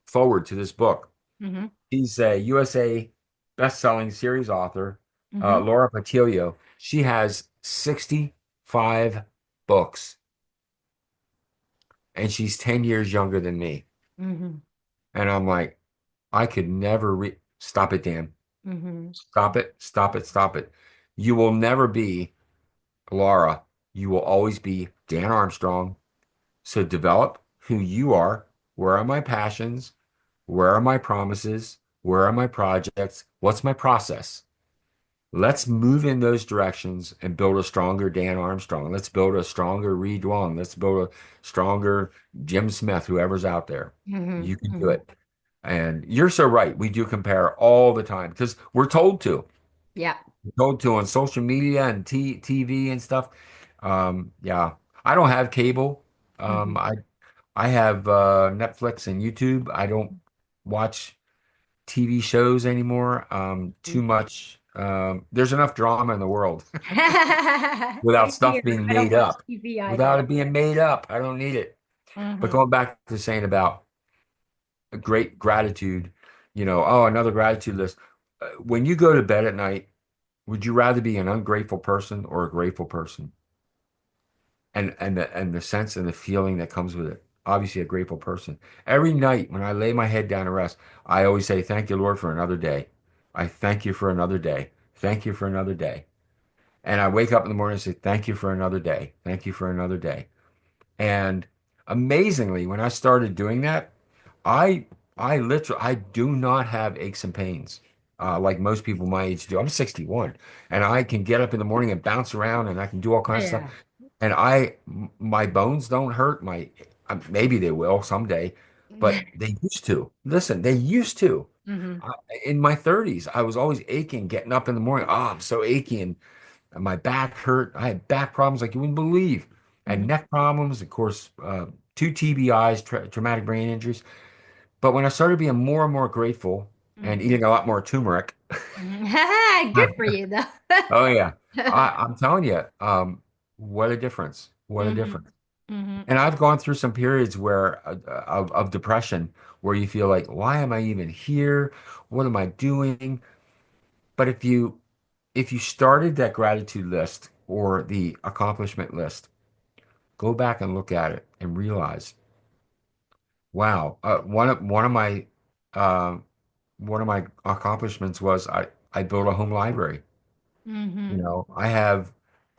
forward to this book." Mhm. She's a USA best-selling series author, Mhm. Laura Patilio. She has 65 books, and she's 10 years younger than me. Mhm. And I'm like, I could never stop it, Dan. Mhm. Stop it, stop it, stop it. You will never be Laura. You will always be Dan Armstrong. So develop who you are. Where are my passions? Where are my promises? Where are my projects? What's my process? Let's move in those directions and build a stronger Dan Armstrong. Let's build a stronger Reed Duong. Let's build a stronger Jim Smith, whoever's out there. Mhm. You can do Mhm. it. And you're so right. We do compare all the time because we're told to. Yeah. We're told to on social media and TV and stuff. Yeah, I don't have cable. Um, Mhm. I I have Netflix and YouTube. I don't watch TV shows anymore. Too much. There's enough drama in the world without Same stuff here. being I don't made watch up. TV Without either. it being made up, I don't need it. But Hmm. going back to saying about a great gratitude, oh, another gratitude list. When you go to bed at night, would you rather be an ungrateful person or a grateful person? And the sense and the feeling that comes with it. Obviously, a grateful person. Every night when I lay my head down to rest, I always say, "Thank you, Lord, for another day. I thank you for another day. Thank you for another day." And I wake up in the morning and say, "Thank you for another day. Thank you for another day." And amazingly, when I started doing that, I I do not have aches and pains like most people my age do. I'm 61, and I can get up in the morning and bounce around, and I can do all kinds of stuff. Yeah. And my bones don't hurt. Maybe they will someday, but they used to. Listen, they used to. Hmm. I, in my 30s, I was always aching, getting up in the morning. Oh, I'm so achy, and my back hurt. I had back problems like you wouldn't believe, and Hmm. neck problems, of course, two TBIs, traumatic brain injuries. But when I started being more and more grateful and Mhm. eating a lot more turmeric, Mhm. Good for you, though. oh yeah, I'm telling you, what a difference! What a Hmm. difference! Hmm. And I've gone through some periods where of depression where you feel like, why am I even here? What am I doing? But if you started that gratitude list or the accomplishment list, go back and look at it and realize, wow, uh, one of my accomplishments was I built a home library. You Hmm. know, I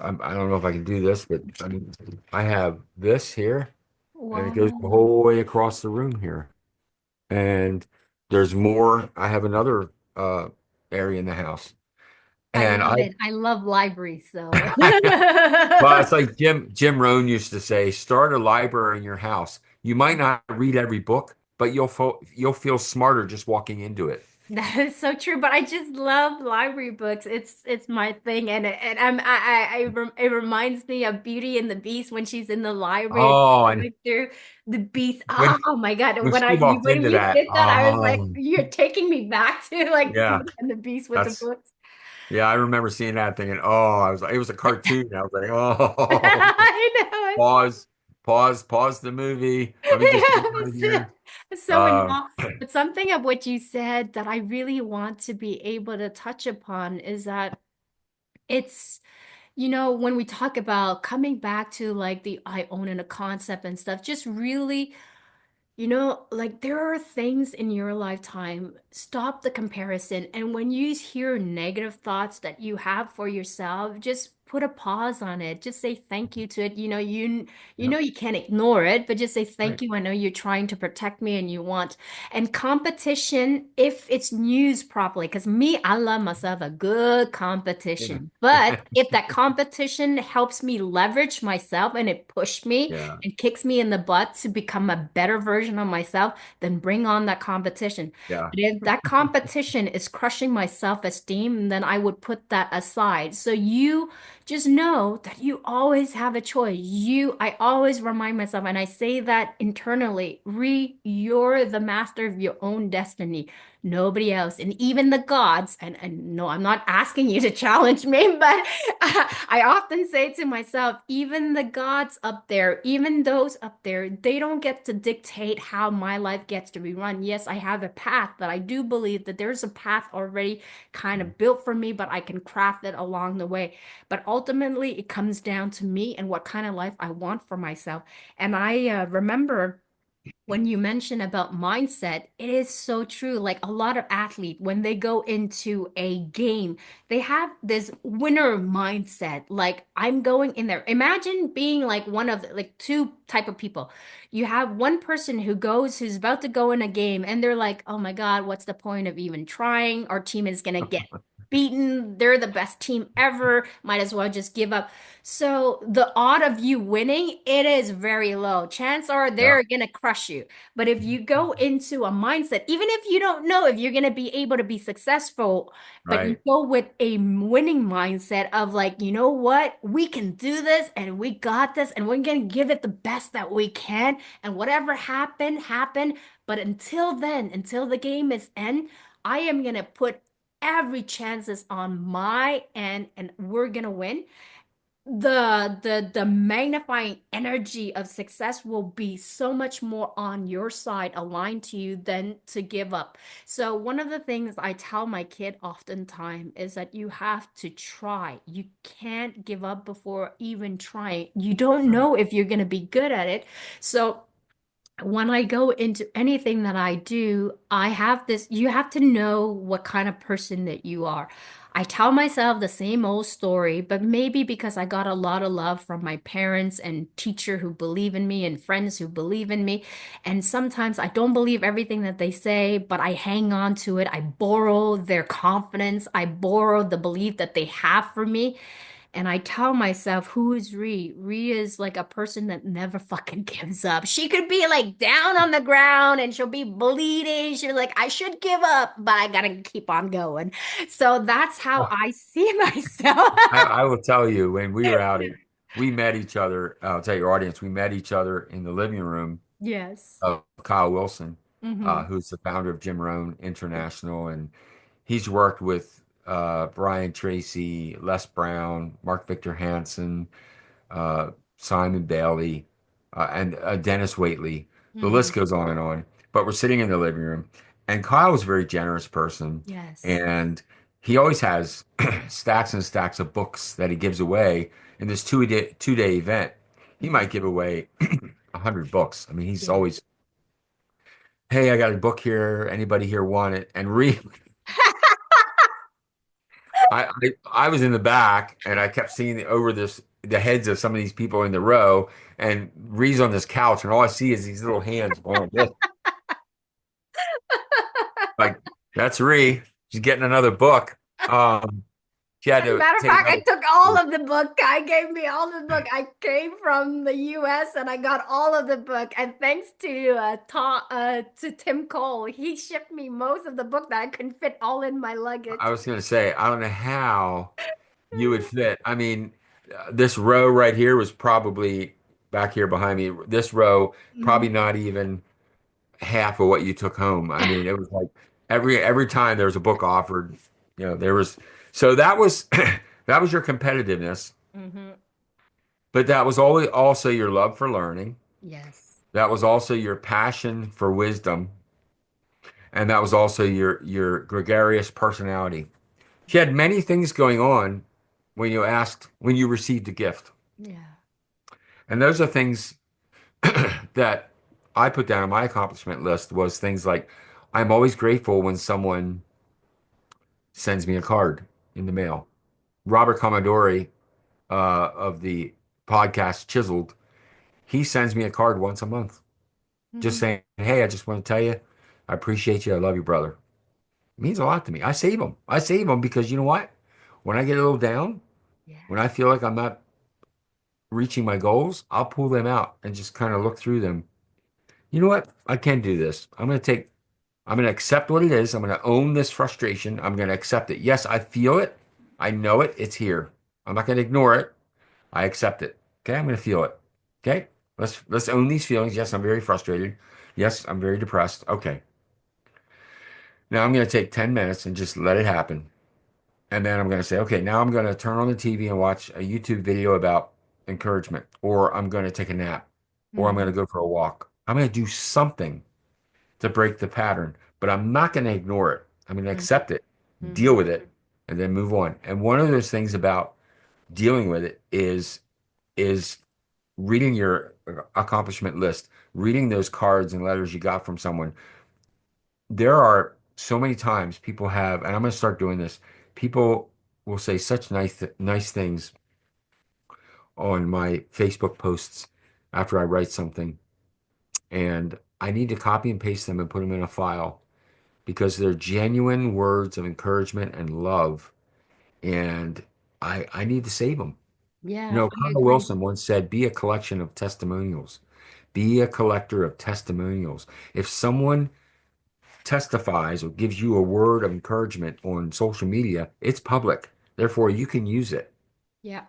don't know if I can do this, but I mean, I have this here, and it goes the Wow. whole way across the room here. And there's more. I have another area in the house, I and love it. I love libraries, so. well, it's like Jim Rohn used to say, start a library in your house. You might not read every book, but you'll feel smarter just walking into it. That is so true, but I just love library books. It's my thing, and it reminds me of Beauty and the Beast when she's in the library and Oh, she's and going through the Beast. when Oh my God! when she walked When into you that, said that, I was like, oh you're taking me back to like yeah, Beauty and the Beast with the that's books. yeah. I remember seeing that thinking, oh, I was like, it was a cartoon. I was like, oh, I know. pause, pause the movie. Let me just get out of here. So in Uh, all, but something of what you said that I really want to be able to touch upon is that it's, when we talk about coming back to like the I own in a concept and stuff, just really, like there are things in your lifetime, stop the comparison. And when you hear negative thoughts that you have for yourself, just put a pause on it. Just say thank you to it. yep, You can't ignore it, but just say thank right. you. I know you're trying to protect me and you want. And competition, if it's used properly, because me, I love myself a good Yeah, competition. But if that competition helps me leverage myself and it pushed me yeah, and kicks me in the butt to become a better version of myself, then bring on that competition. yeah. But if that competition is crushing my self-esteem, then I would put that aside. So you just know that you always have a choice. I always remind myself, and I say that internally, you're the master of your own destiny. Nobody else. And even the gods, and no, I'm not asking you to challenge me, but I often say to myself, even the gods up there, even those up there, they don't get to dictate how my life gets to be run. Yes, I have a path, but I do believe that there's a path already kind of built for me, but I can craft it along the way. But ultimately, it comes down to me and what kind of life I want for myself. And I remember when you mention about mindset, it is so true. Like a lot of athletes, when they go into a game, they have this winner mindset. Like I'm going in there. Imagine being like one of like two type of people. You have one person who's about to go in a game and they're like, oh my God, what's the point of even trying? Our team is gonna get beaten. They're the best team ever. Might as well just give up. So the odd of you winning, it is very low. Chance are Yeah, they're gonna crush you. But if you go into a mindset, even if you don't know if you're gonna be able to be successful, but you right. go with a winning mindset of like, you know what, we can do this and we got this and we're gonna give it the best that we can. And whatever happen. But until then, until the game is end, I am gonna put every chances on my end and we're gonna win. The magnifying energy of success will be so much more on your side aligned to you than to give up. So one of the things I tell my kid oftentimes is that you have to try. You can't give up before even trying. You don't Right. know if you're going to be good at it. So when I go into anything that I do, I have this, you have to know what kind of person that you are. I tell myself the same old story, but maybe because I got a lot of love from my parents and teacher who believe in me and friends who believe in me. And sometimes I don't believe everything that they say, but I hang on to it. I borrow their confidence. I borrow the belief that they have for me. And I tell myself, who is Ree? Ree is like a person that never fucking gives up. She could be like down on the ground and she'll be bleeding. She'll be like, I should give up, but I gotta keep on going. So that's how Well, I see myself. I will tell you when we were out. we met each other. I'll tell your audience, we met each other in the living room Yes. of Kyle Wilson, Mm-hmm. who's the founder of Jim Rohn International, and he's worked with Brian Tracy, Les Brown, Mark Victor Hansen, uh, Simon Bailey, and Dennis Waitley. The Mm-hmm. list goes on and on. But we're sitting in the living room, and Kyle was a very generous person, Yes. and he always has stacks and stacks of books that he gives away in this two-day event. He Mm-hmm. might give away 100 books. I mean, he's Yeah. always, hey, I got a book here. Anybody here want it? And read. I was in the back and I kept seeing over the heads of some of these people in the row and Ree's on this couch and all I see is these little hands going like this. Like, that's Ree. She's getting another book. She had As a to matter of take fact, I another. took all of the book. I gave me all the book. I came from the US and I got all of the book. And thanks to Tim Cole, he shipped me most of the book that I couldn't fit all in my I luggage. was gonna say, I don't know how you would fit. I mean, this row right here was probably back here behind me. This row, probably Mhm. not even half of what you took home. I mean, it was like every time there was a book offered, there was so that was that was your competitiveness, Hmm. but that was always also your love for learning. Yes. That was also your passion for wisdom, and that was also your gregarious personality. She had many things going on when you received a gift. Yeah. And those are things that I put down on my accomplishment list was things like I'm always grateful when someone sends me a card in the mail. Robert Commodore of the podcast Chiseled, he sends me a card once a month, just Hmm. saying, "Hey, I just want to tell you, I appreciate you. I love you, brother." It means a lot to me. I save them. I save them because you know what? When I get a little down, Yeah. when I feel like I'm not reaching my goals, I'll pull them out and just kind of look through them. You know what? I can do this. I'm going to accept what it is. I'm going to own this frustration. I'm going to accept it. Yes, I feel it. I know it. It's here. I'm not going to ignore it. I accept it. Okay, I'm going to feel it. Okay, let's own these feelings. Yes, I'm very frustrated. Yes, I'm very depressed. Okay, now I'm going to take 10 minutes and just let it happen. And then I'm going to say, okay, now I'm going to turn on the TV and watch a YouTube video about encouragement, or I'm going to take a nap, or I'm going to Hmm. go for a walk. I'm going to do something to break the pattern, but I'm not going to ignore it. I'm going to Hmm. accept it, deal Hmm. with it, and then move on. And one of those things about dealing with it is reading your accomplishment list, reading those cards and letters you got from someone. There are so many times people have, and I'm going to start doing this. People will say such nice things on my Facebook posts after I write something, and I need to copy and paste them and put them in a file because they're genuine words of encouragement and love, and I need to save them. Yeah, I Carl agree. Wilson once said, "Be a collection of testimonials. Be a collector of testimonials." If someone testifies or gives you a word of encouragement on social media, it's public. Therefore, you can use it. Yeah.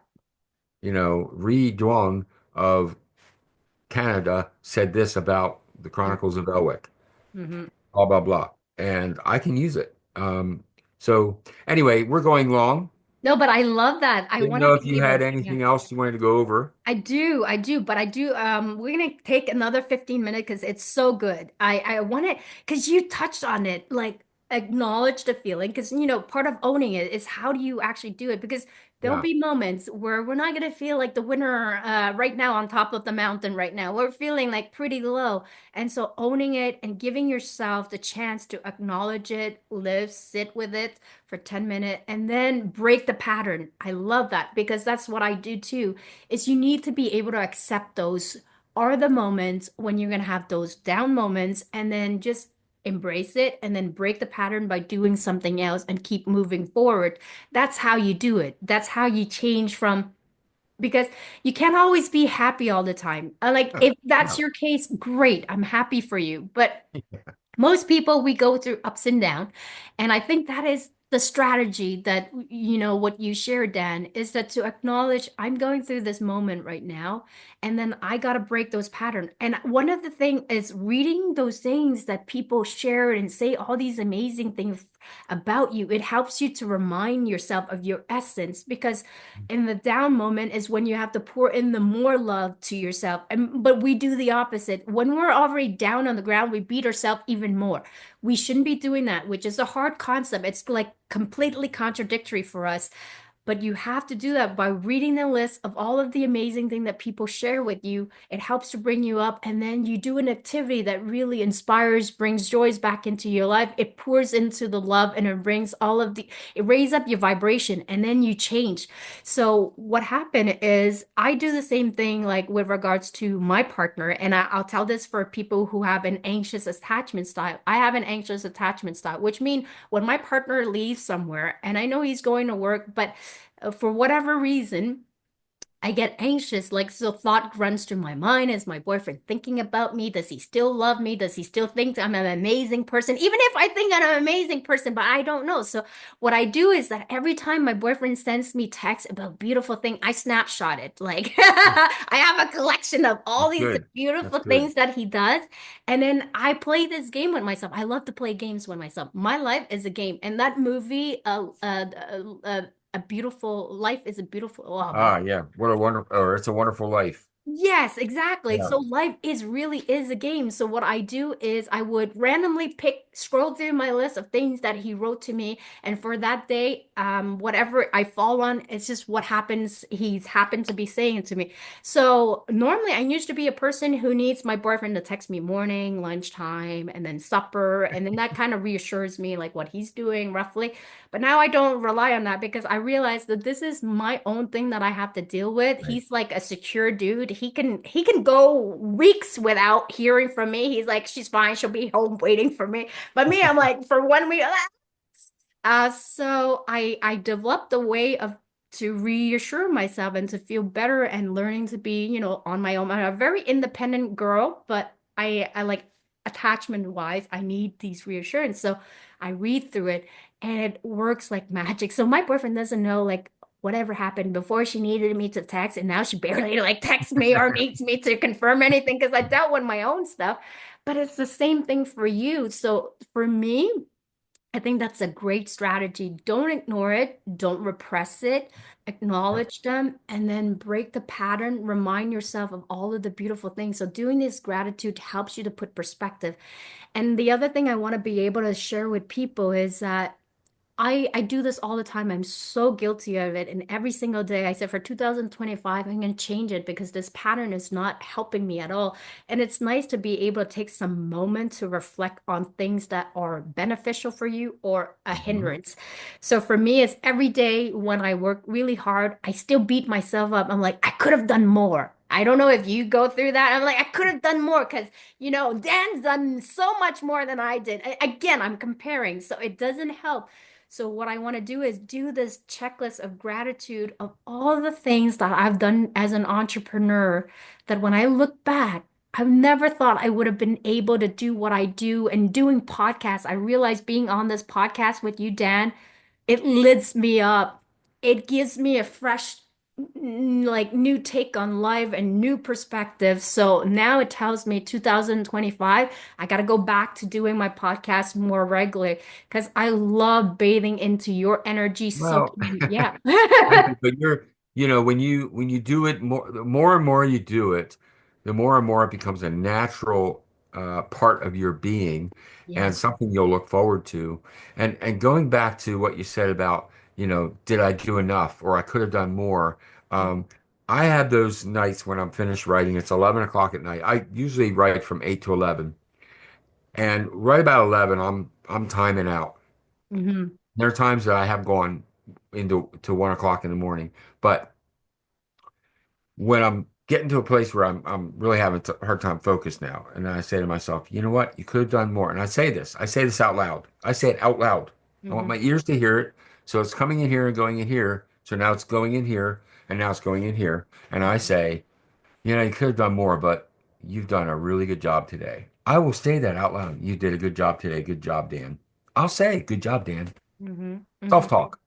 Ree Duong of Canada said this about the Chronicles of Elwic, Hmm. blah, blah, blah. And I can use it. So anyway, we're going long. No, but I love that. I Didn't want know to if be you had able, yeah. anything else you wanted to go over. But I do. We're gonna take another 15 minutes because it's so good. I want it because you touched on it, like acknowledge the feeling. Because part of owning it is how do you actually do it? Because there'll Yeah. be moments where we're not gonna feel like the winner right now on top of the mountain right now. We're feeling like pretty low. And so owning it and giving yourself the chance to acknowledge it, live, sit with it for 10 minutes, and then break the pattern. I love that because that's what I do too is you need to be able to accept those are the moments when you're going to have those down moments and then just embrace it and then break the pattern by doing something else and keep moving forward. That's how you do it. That's how you change from because you can't always be happy all the time. Like Yeah. if that's Yeah. your case, great. I'm happy for you. But most people we go through ups and downs, and I think that is the strategy that, what you shared, Dan, is that to acknowledge I'm going through this moment right now, and then I got to break those patterns. And one of the things is reading those things that people share and say all these amazing things about you. It helps you to remind yourself of your essence, because in the down moment is when you have to pour in the more love to yourself. And but we do the opposite. When we're already down on the ground, we beat ourselves even more. We shouldn't be doing that, which is a hard concept. It's like completely contradictory for us. But you have to do that by reading the list of all of the amazing things that people share with you. It helps to bring you up. And then you do an activity that really inspires, brings joys back into your life. It pours into the love and it brings it raises up your vibration, and then you change. So what happened is I do the same thing like with regards to my partner. And I'll tell this for people who have an anxious attachment style. I have an anxious attachment style, which means when my partner leaves somewhere and I know he's going to work, but for whatever reason, I get anxious. Like, so thought runs through my mind. Is my boyfriend thinking about me? Does he still love me? Does he still think I'm an amazing person? Even if I think I'm an amazing person, but I don't know. So what I do is that every time my boyfriend sends me text about beautiful thing, I snapshot it. Like I have a collection of all That's these good. That's beautiful good. things that he does. And then I play this game with myself. I love to play games with myself. My life is a game. And that movie, a beautiful life is a beautiful, oh my. Ah, yeah. What a wonderful, or it's a wonderful life. Yes, exactly. Yeah. So life is really is a game. So what I do is I would randomly scroll through my list of things that he wrote to me, and for that day, whatever I fall on, it's just what happens. He's happened to be saying to me. So normally, I used to be a person who needs my boyfriend to text me morning, lunchtime, and then supper, and then that kind of reassures me like what he's doing roughly. But now I don't rely on that because I realize that this is my own thing that I have to deal with. Right. He's like a secure dude. He can go weeks without hearing from me. He's like, she's fine, she'll be home waiting for me. But me, I'm like, for 1 week. So I developed a way of to reassure myself and to feel better and learning to be, on my own. I'm a very independent girl, but I like attachment wise, I need these reassurance. So I read through it and it works like magic. So my boyfriend doesn't know like whatever happened before. She needed me to text, and now she barely like texts me or needs me to confirm anything because I dealt with my own stuff. But it's the same thing for you. So for me, I think that's a great strategy. Don't ignore it, don't repress it, acknowledge them, and then break the pattern. Remind yourself of all of the beautiful things. So, doing this gratitude helps you to put perspective. And the other thing I want to be able to share with people is that I do this all the time. I'm so guilty of it. And every single day I said for 2025, I'm going to change it because this pattern is not helping me at all. And it's nice to be able to take some moment to reflect on things that are beneficial for you or a Mhm. hindrance. So for me, it's every day when I work really hard, I still beat myself up. I'm like, I could have done more. I don't know if you go through that. I'm like, I could have done more because, Dan's done so much more than I did. Again, I'm comparing, so it doesn't help. So what I want to do is do this checklist of gratitude of all the things that I've done as an entrepreneur that when I look back, I've never thought I would have been able to do what I do and doing podcasts. I realized being on this podcast with you, Dan, it lifts me up. It gives me a fresh, like new take on life and new perspective. So now it tells me 2025, I got to go back to doing my podcast more regularly because I love bathing into your energy, Well, soaking in. Yeah. thank you. But when you do it more, the more and more you do it, the more and more it becomes a natural part of your being and Yes. something you'll look forward to. And going back to what you said about, did I do enough or I could have done more? Yeah. Um, I have those nights when I'm finished writing. It's 11 o'clock at night. I usually write from 8 to 11. And right about 11, I'm timing out. Hmm. There are times that I have gone into to 1 o'clock in the morning, but when I'm getting to a place where I'm really having a hard time focused now, and then I say to myself, you know what, you could have done more. And I say this out loud. I say it out loud. I want Hmm. my ears to hear it, so it's coming in here and going in here. So now it's going in here, and now it's going in here. And I say, you could have done more, but you've done a really good job today. I will say that out loud. You did a good job today. Good job, Dan. I'll say, good job, Dan. Mm-hmm. Mm-hmm. Self-talk.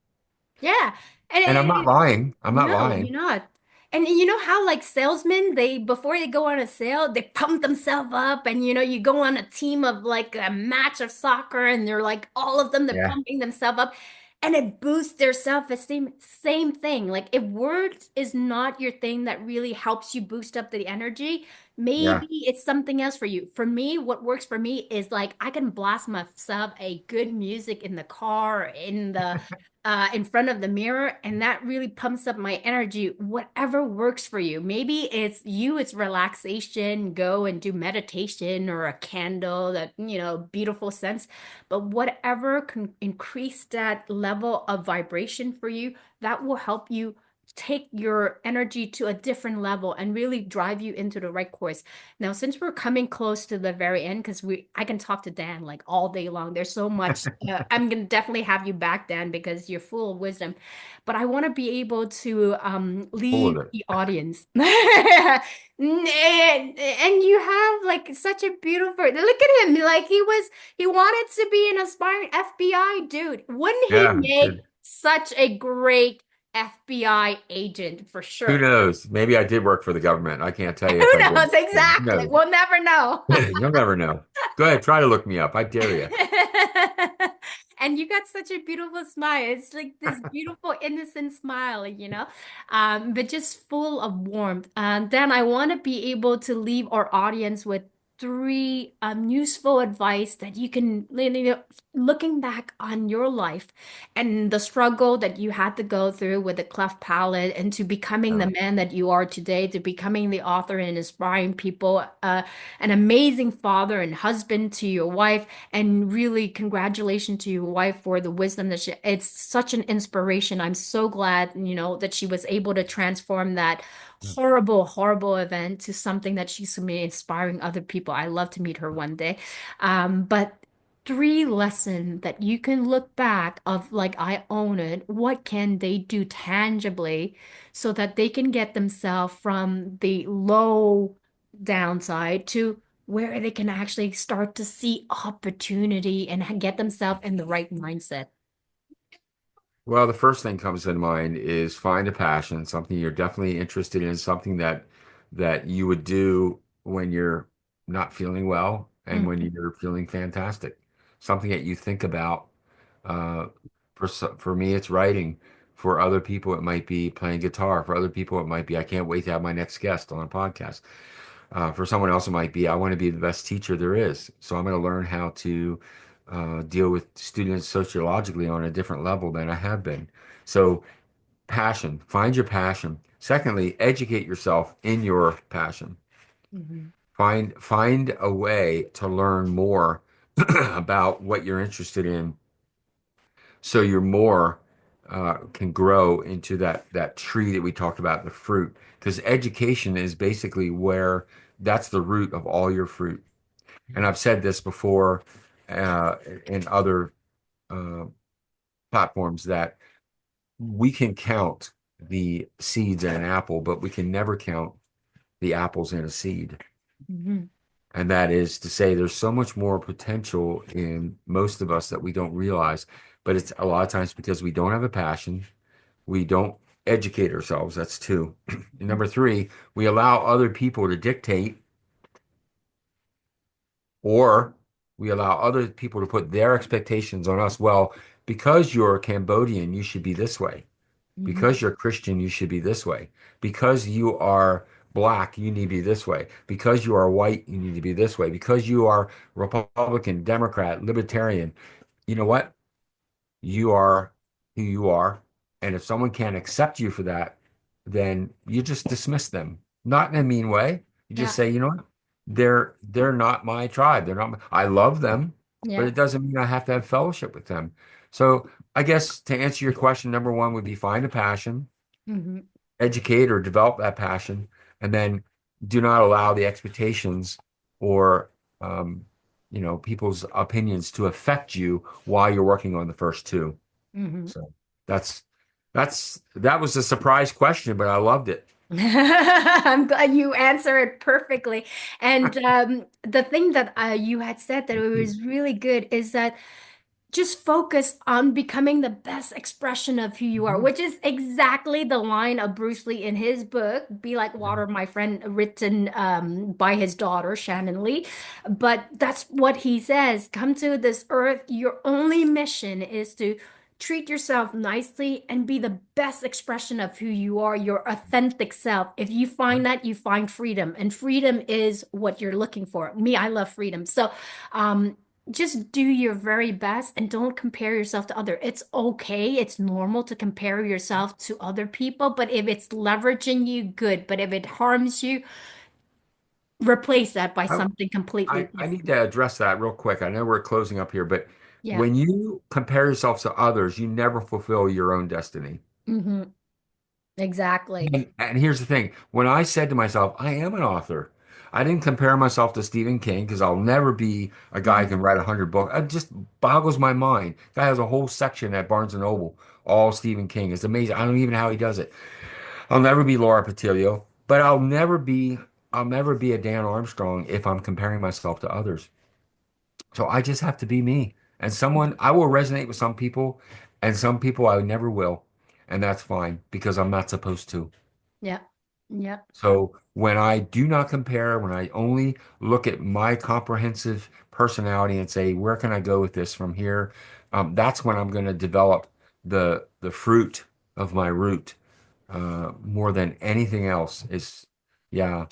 Yeah. And And I'm not lying. I'm not no, you're lying. not. And you know how like salesmen, they before they go on a sale, they pump themselves up and you go on a team of like a match of soccer and they're like all of them they're Yeah, pumping themselves up and it boosts their self-esteem. Same thing. Like if words is not your thing that really helps you boost up the energy, yeah. maybe it's something else for you. For me, what works for me is like I can blast myself a good music in the car, in front of the mirror, and that really pumps up my energy. Whatever works for you. Maybe it's relaxation, go and do meditation or a candle that, beautiful scents. But whatever can increase that level of vibration for you, that will help you take your energy to a different level and really drive you into the right course. Now, since we're coming close to the very end, because I can talk to Dan like all day long. There's so much. I'm gonna definitely have you back, Dan, because you're full of wisdom. But I want to be able to Full leave of it. the audience. And you have like such a beautiful look at him. Like he wanted to be an aspiring FBI dude. Wouldn't he Yeah, make good. such a great FBI agent for Who sure? knows? Maybe I did work for the government. I can't tell you if I Who did. knows Who exactly? knows? We'll never know. You'll never know. Go ahead, try to look me up. I dare you. And you got such a beautiful smile. It's like this beautiful, innocent smile, but just full of warmth. And then I want to be able to leave our audience with three useful advice that you can, looking back on your life and the struggle that you had to go through with the cleft palate and to becoming the Uh, man that you are today, to becoming the author and inspiring people, an amazing father and husband to your wife, and really congratulations to your wife for the wisdom that it's such an inspiration. I'm so glad, that she was able to transform that horrible, horrible event to something that she's inspiring other people. I love to meet her one day. But three lessons that you can look back of like I own it. What can they do tangibly so that they can get themselves from the low downside to where they can actually start to see opportunity and get themselves in the right mindset. well, the first thing comes to mind is find a passion, something you're definitely interested in, something that you would do when you're not feeling well and when Mhm, you're feeling fantastic. Something that you think about. Uh, for me, it's writing. For other people, it might be playing guitar. For other people, it might be I can't wait to have my next guest on a podcast. For someone else, it might be I want to be the best teacher there is. So I'm going to learn how to deal with students sociologically on a different level than I have been. So passion, find your passion. Secondly, educate yourself in your passion. mhm, Find a way to learn more about what you're interested in, so you're more can grow into that tree that we talked about, the fruit. Because education is basically where that's the root of all your fruit. And I've said this before uh, in other uh, platforms that we can count the seeds in an apple, but we can never count the apples in a seed. mhm, And that is to say, there's so much more potential in most of us that we don't realize. But it's a lot of times because we don't have a passion, we don't educate ourselves. That's two. And number three, we allow other people to dictate, or we allow other people to put their expectations on us. Well, because you're Cambodian, you should be this way. mhm, Because you're Christian, you should be this way. Because you are black, you need to be this way. Because you are white, you need to be this way. Because you are Republican, Democrat, Libertarian, you know what? You are who you are. And if someone can't accept you for that, then you just dismiss them. Not in a mean way. You just yeah, say, you know what? They're not my tribe. They're not I love them, but yeah, it doesn't mean I have to have fellowship with them. So I guess to answer your question, number one would be find a passion, mhm, educate or develop that passion, and then do not allow the expectations or um, people's opinions to affect you while you're working on the first two. mhm. So that's that was a surprise question, but I loved it. I'm glad you answered it perfectly. And the thing that you had said that it was really good is that just focus on becoming the best expression of who you are, Mhm. which is exactly the line of Bruce Lee in his book, Be Like Yeah. Water, My Friend, written by his daughter, Shannon Lee. But that's what he says. Come to this earth, your only mission is to treat yourself nicely and be the best expression of who you are, your authentic self. If you find that, you find freedom, and freedom is what you're looking for. Me, I love freedom. So, just do your very best and don't compare yourself to other. It's okay. It's normal to compare yourself to other people, but if it's leveraging you, good. But if it harms you, replace that by I, something completely I need different. to address that real quick. I know we're closing up here, but Yeah. when you compare yourself to others, you never fulfill your own destiny. Exactly. And here's the thing, when I said to myself, I am an author, I didn't compare myself to Stephen King because I'll never be a guy who can Mhm. write 100 books. It just boggles my mind. Guy has a whole section at Barnes and Noble, all Stephen King. It's amazing. I don't even know how he does it. I'll never be Laura Patillo, but I'll never be a Dan Armstrong if I'm comparing myself to others. So I just have to be me. And someone I will resonate with some people, and some people I never will. And that's fine because I'm not supposed to. Yeah. Yeah. So when I do not compare, when I only look at my comprehensive personality and say, where can I go with this from here? That's when I'm going to develop the fruit of my root more than anything else. Is yeah.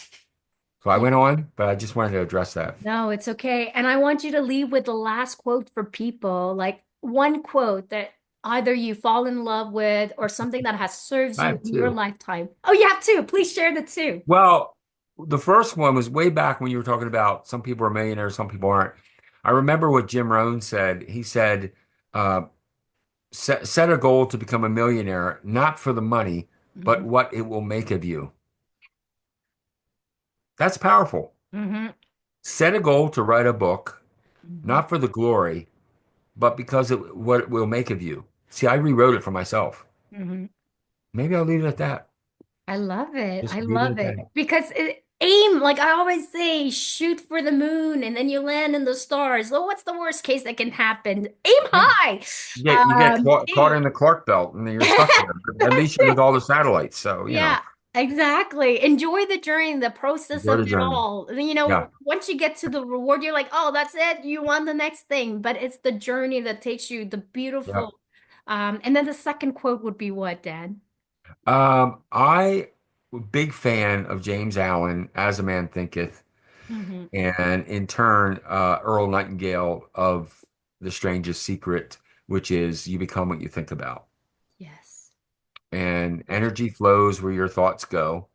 So I Yeah. went on, but I just wanted to address that. No, it's okay. And I want you to leave with the last quote for people, like one quote that either you fall in love with or something that has served I you have in your two. lifetime. Oh, you have two. Please share the two. Well, the first one was way back when you were talking about some people are millionaires, some people aren't. I remember what Jim Rohn said. He said, uh, set a goal to become a millionaire, not for the money, but Hmm. what it will make of you. That's powerful. Hmm. Set a goal to write a book, Hmm. not for the glory, but because it what it will make of you. See, I rewrote it for myself. Hmm. Maybe I'll leave it at that. I love it. I Just leave it love at it that. because aim, like I always say, shoot for the moon and then you land in the stars. So what's the worst case that can happen? Aim Yeah. high. You get caught Aim. in the Clark belt and then you're stuck there. But at least you're with all the satellites. So, Yeah, exactly. Enjoy the journey, the process enjoy of the it journey. all. And, Yeah. once you get to the reward, you're like, oh, that's it. You want the next thing. But it's the journey that takes you, the Yeah. beautiful. And then the second quote would be what, Dan? I big fan of James Allen, As a Man Thinketh, Hmm. and in turn, Earl Nightingale of The Strangest Secret, which is you become what you think about. Yes. And energy flows where your thoughts go.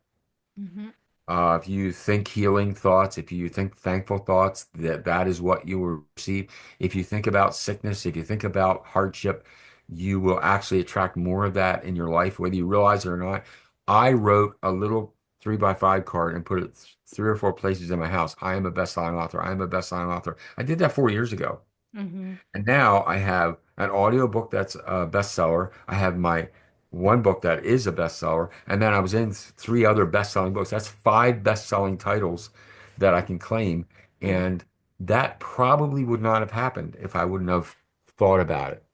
Hmm. If you think healing thoughts, if you think thankful thoughts, that is what you will receive. If you think about sickness, if you think about hardship, you will actually attract more of that in your life, whether you realize it or not. I wrote a little 3x5 card and put it three or four places in my house. I am a best-selling author. I am a best-selling author. I did that 4 years ago. Hmm. And now I have an audiobook that's a bestseller. I have my one book that is a bestseller. And then I was in three other best-selling books. That's five best-selling titles that I can claim. Yeah. And that probably would not have happened if I wouldn't have thought about it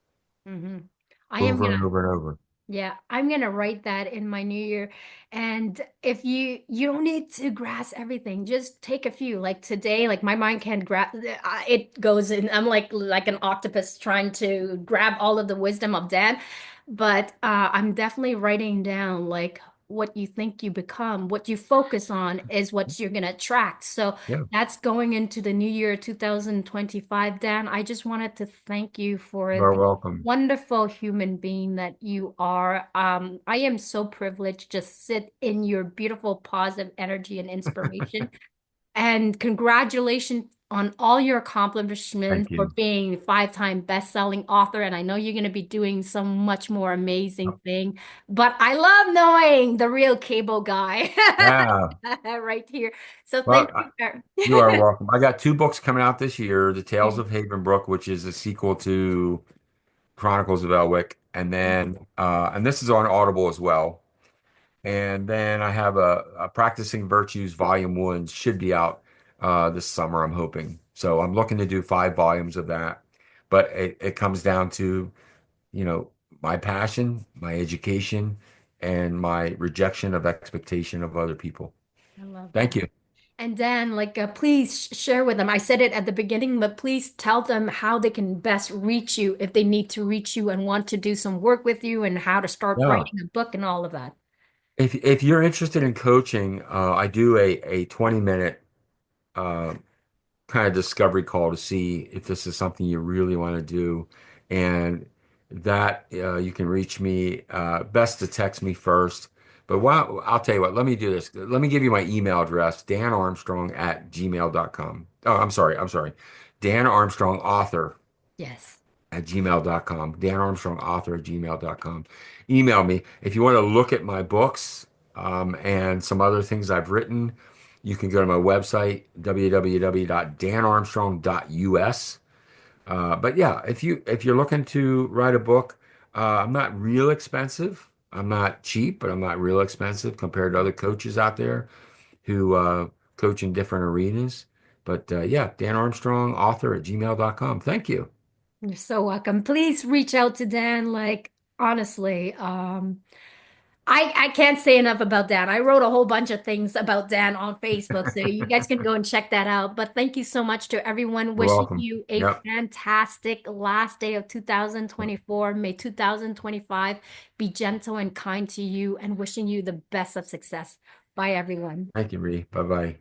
Hmm. I am over gonna and over and over. Yeah, I'm gonna write that in my new year. And if you don't need to grasp everything, just take a few. Like today, like my mind can't grab it goes in. I'm like an octopus trying to grab all of the wisdom of Dan. But I'm definitely writing down like what you think you become, what you focus on is what you're gonna attract. So Yeah, that's going into the new year 2025, Dan. I just wanted to thank you for you're the welcome. wonderful human being that you are. I am so privileged to sit in your beautiful, positive energy and inspiration. And congratulations on all your accomplishments Thank for you. being five-time best-selling author. And I know you're going to be doing some much more amazing thing. But I love knowing the real cable guy Yeah. right here. So Well, thank you. you are welcome. I got two books coming out this year, The Tales Okay. of Havenbrook, which is a sequel to Chronicles of Elwic, and then and this is on Audible as well. And then I have a Practicing Virtues Volume One should be out this summer, I'm hoping. So I'm looking to do 5 volumes of that. but it comes down to, you know, my passion, my education, and my rejection of expectation of other people. I love Thank that. you. And then, please share with them. I said it at the beginning, but please tell them how they can best reach you if they need to reach you and want to do some work with you and how to start Yeah. writing a book and all of that. If you're interested in coaching, I do a 20-minute uh, kind of discovery call to see if this is something you really want to do. And that you can reach me, best to text me first. But I'll tell you what, let me do this. Let me give you my email address, danarmstrong@gmail.com. Oh, I'm sorry. Dan Armstrong, author Yes. at gmail.com. Dan Armstrong, author at gmail.com. Email me. If you want to look at my books and some other things I've written, you can go to my website, www.danarmstrong.us. But yeah, if you're looking to write a book, I'm not real expensive. I'm not cheap, but I'm not real expensive compared to other coaches out there who coach in different arenas. But yeah, Dan Armstrong, author at gmail.com. Thank you. You're so welcome. Please reach out to Dan. Honestly, I can't say enough about Dan. I wrote a whole bunch of things about Dan on Facebook, so you guys can go and check that out. But thank you so much to everyone. You're Wishing welcome. you a Yep. fantastic last day of 2024. May 2025 be gentle and kind to you, and wishing you the best of success. Bye, everyone. Thank you, Ree. Bye bye.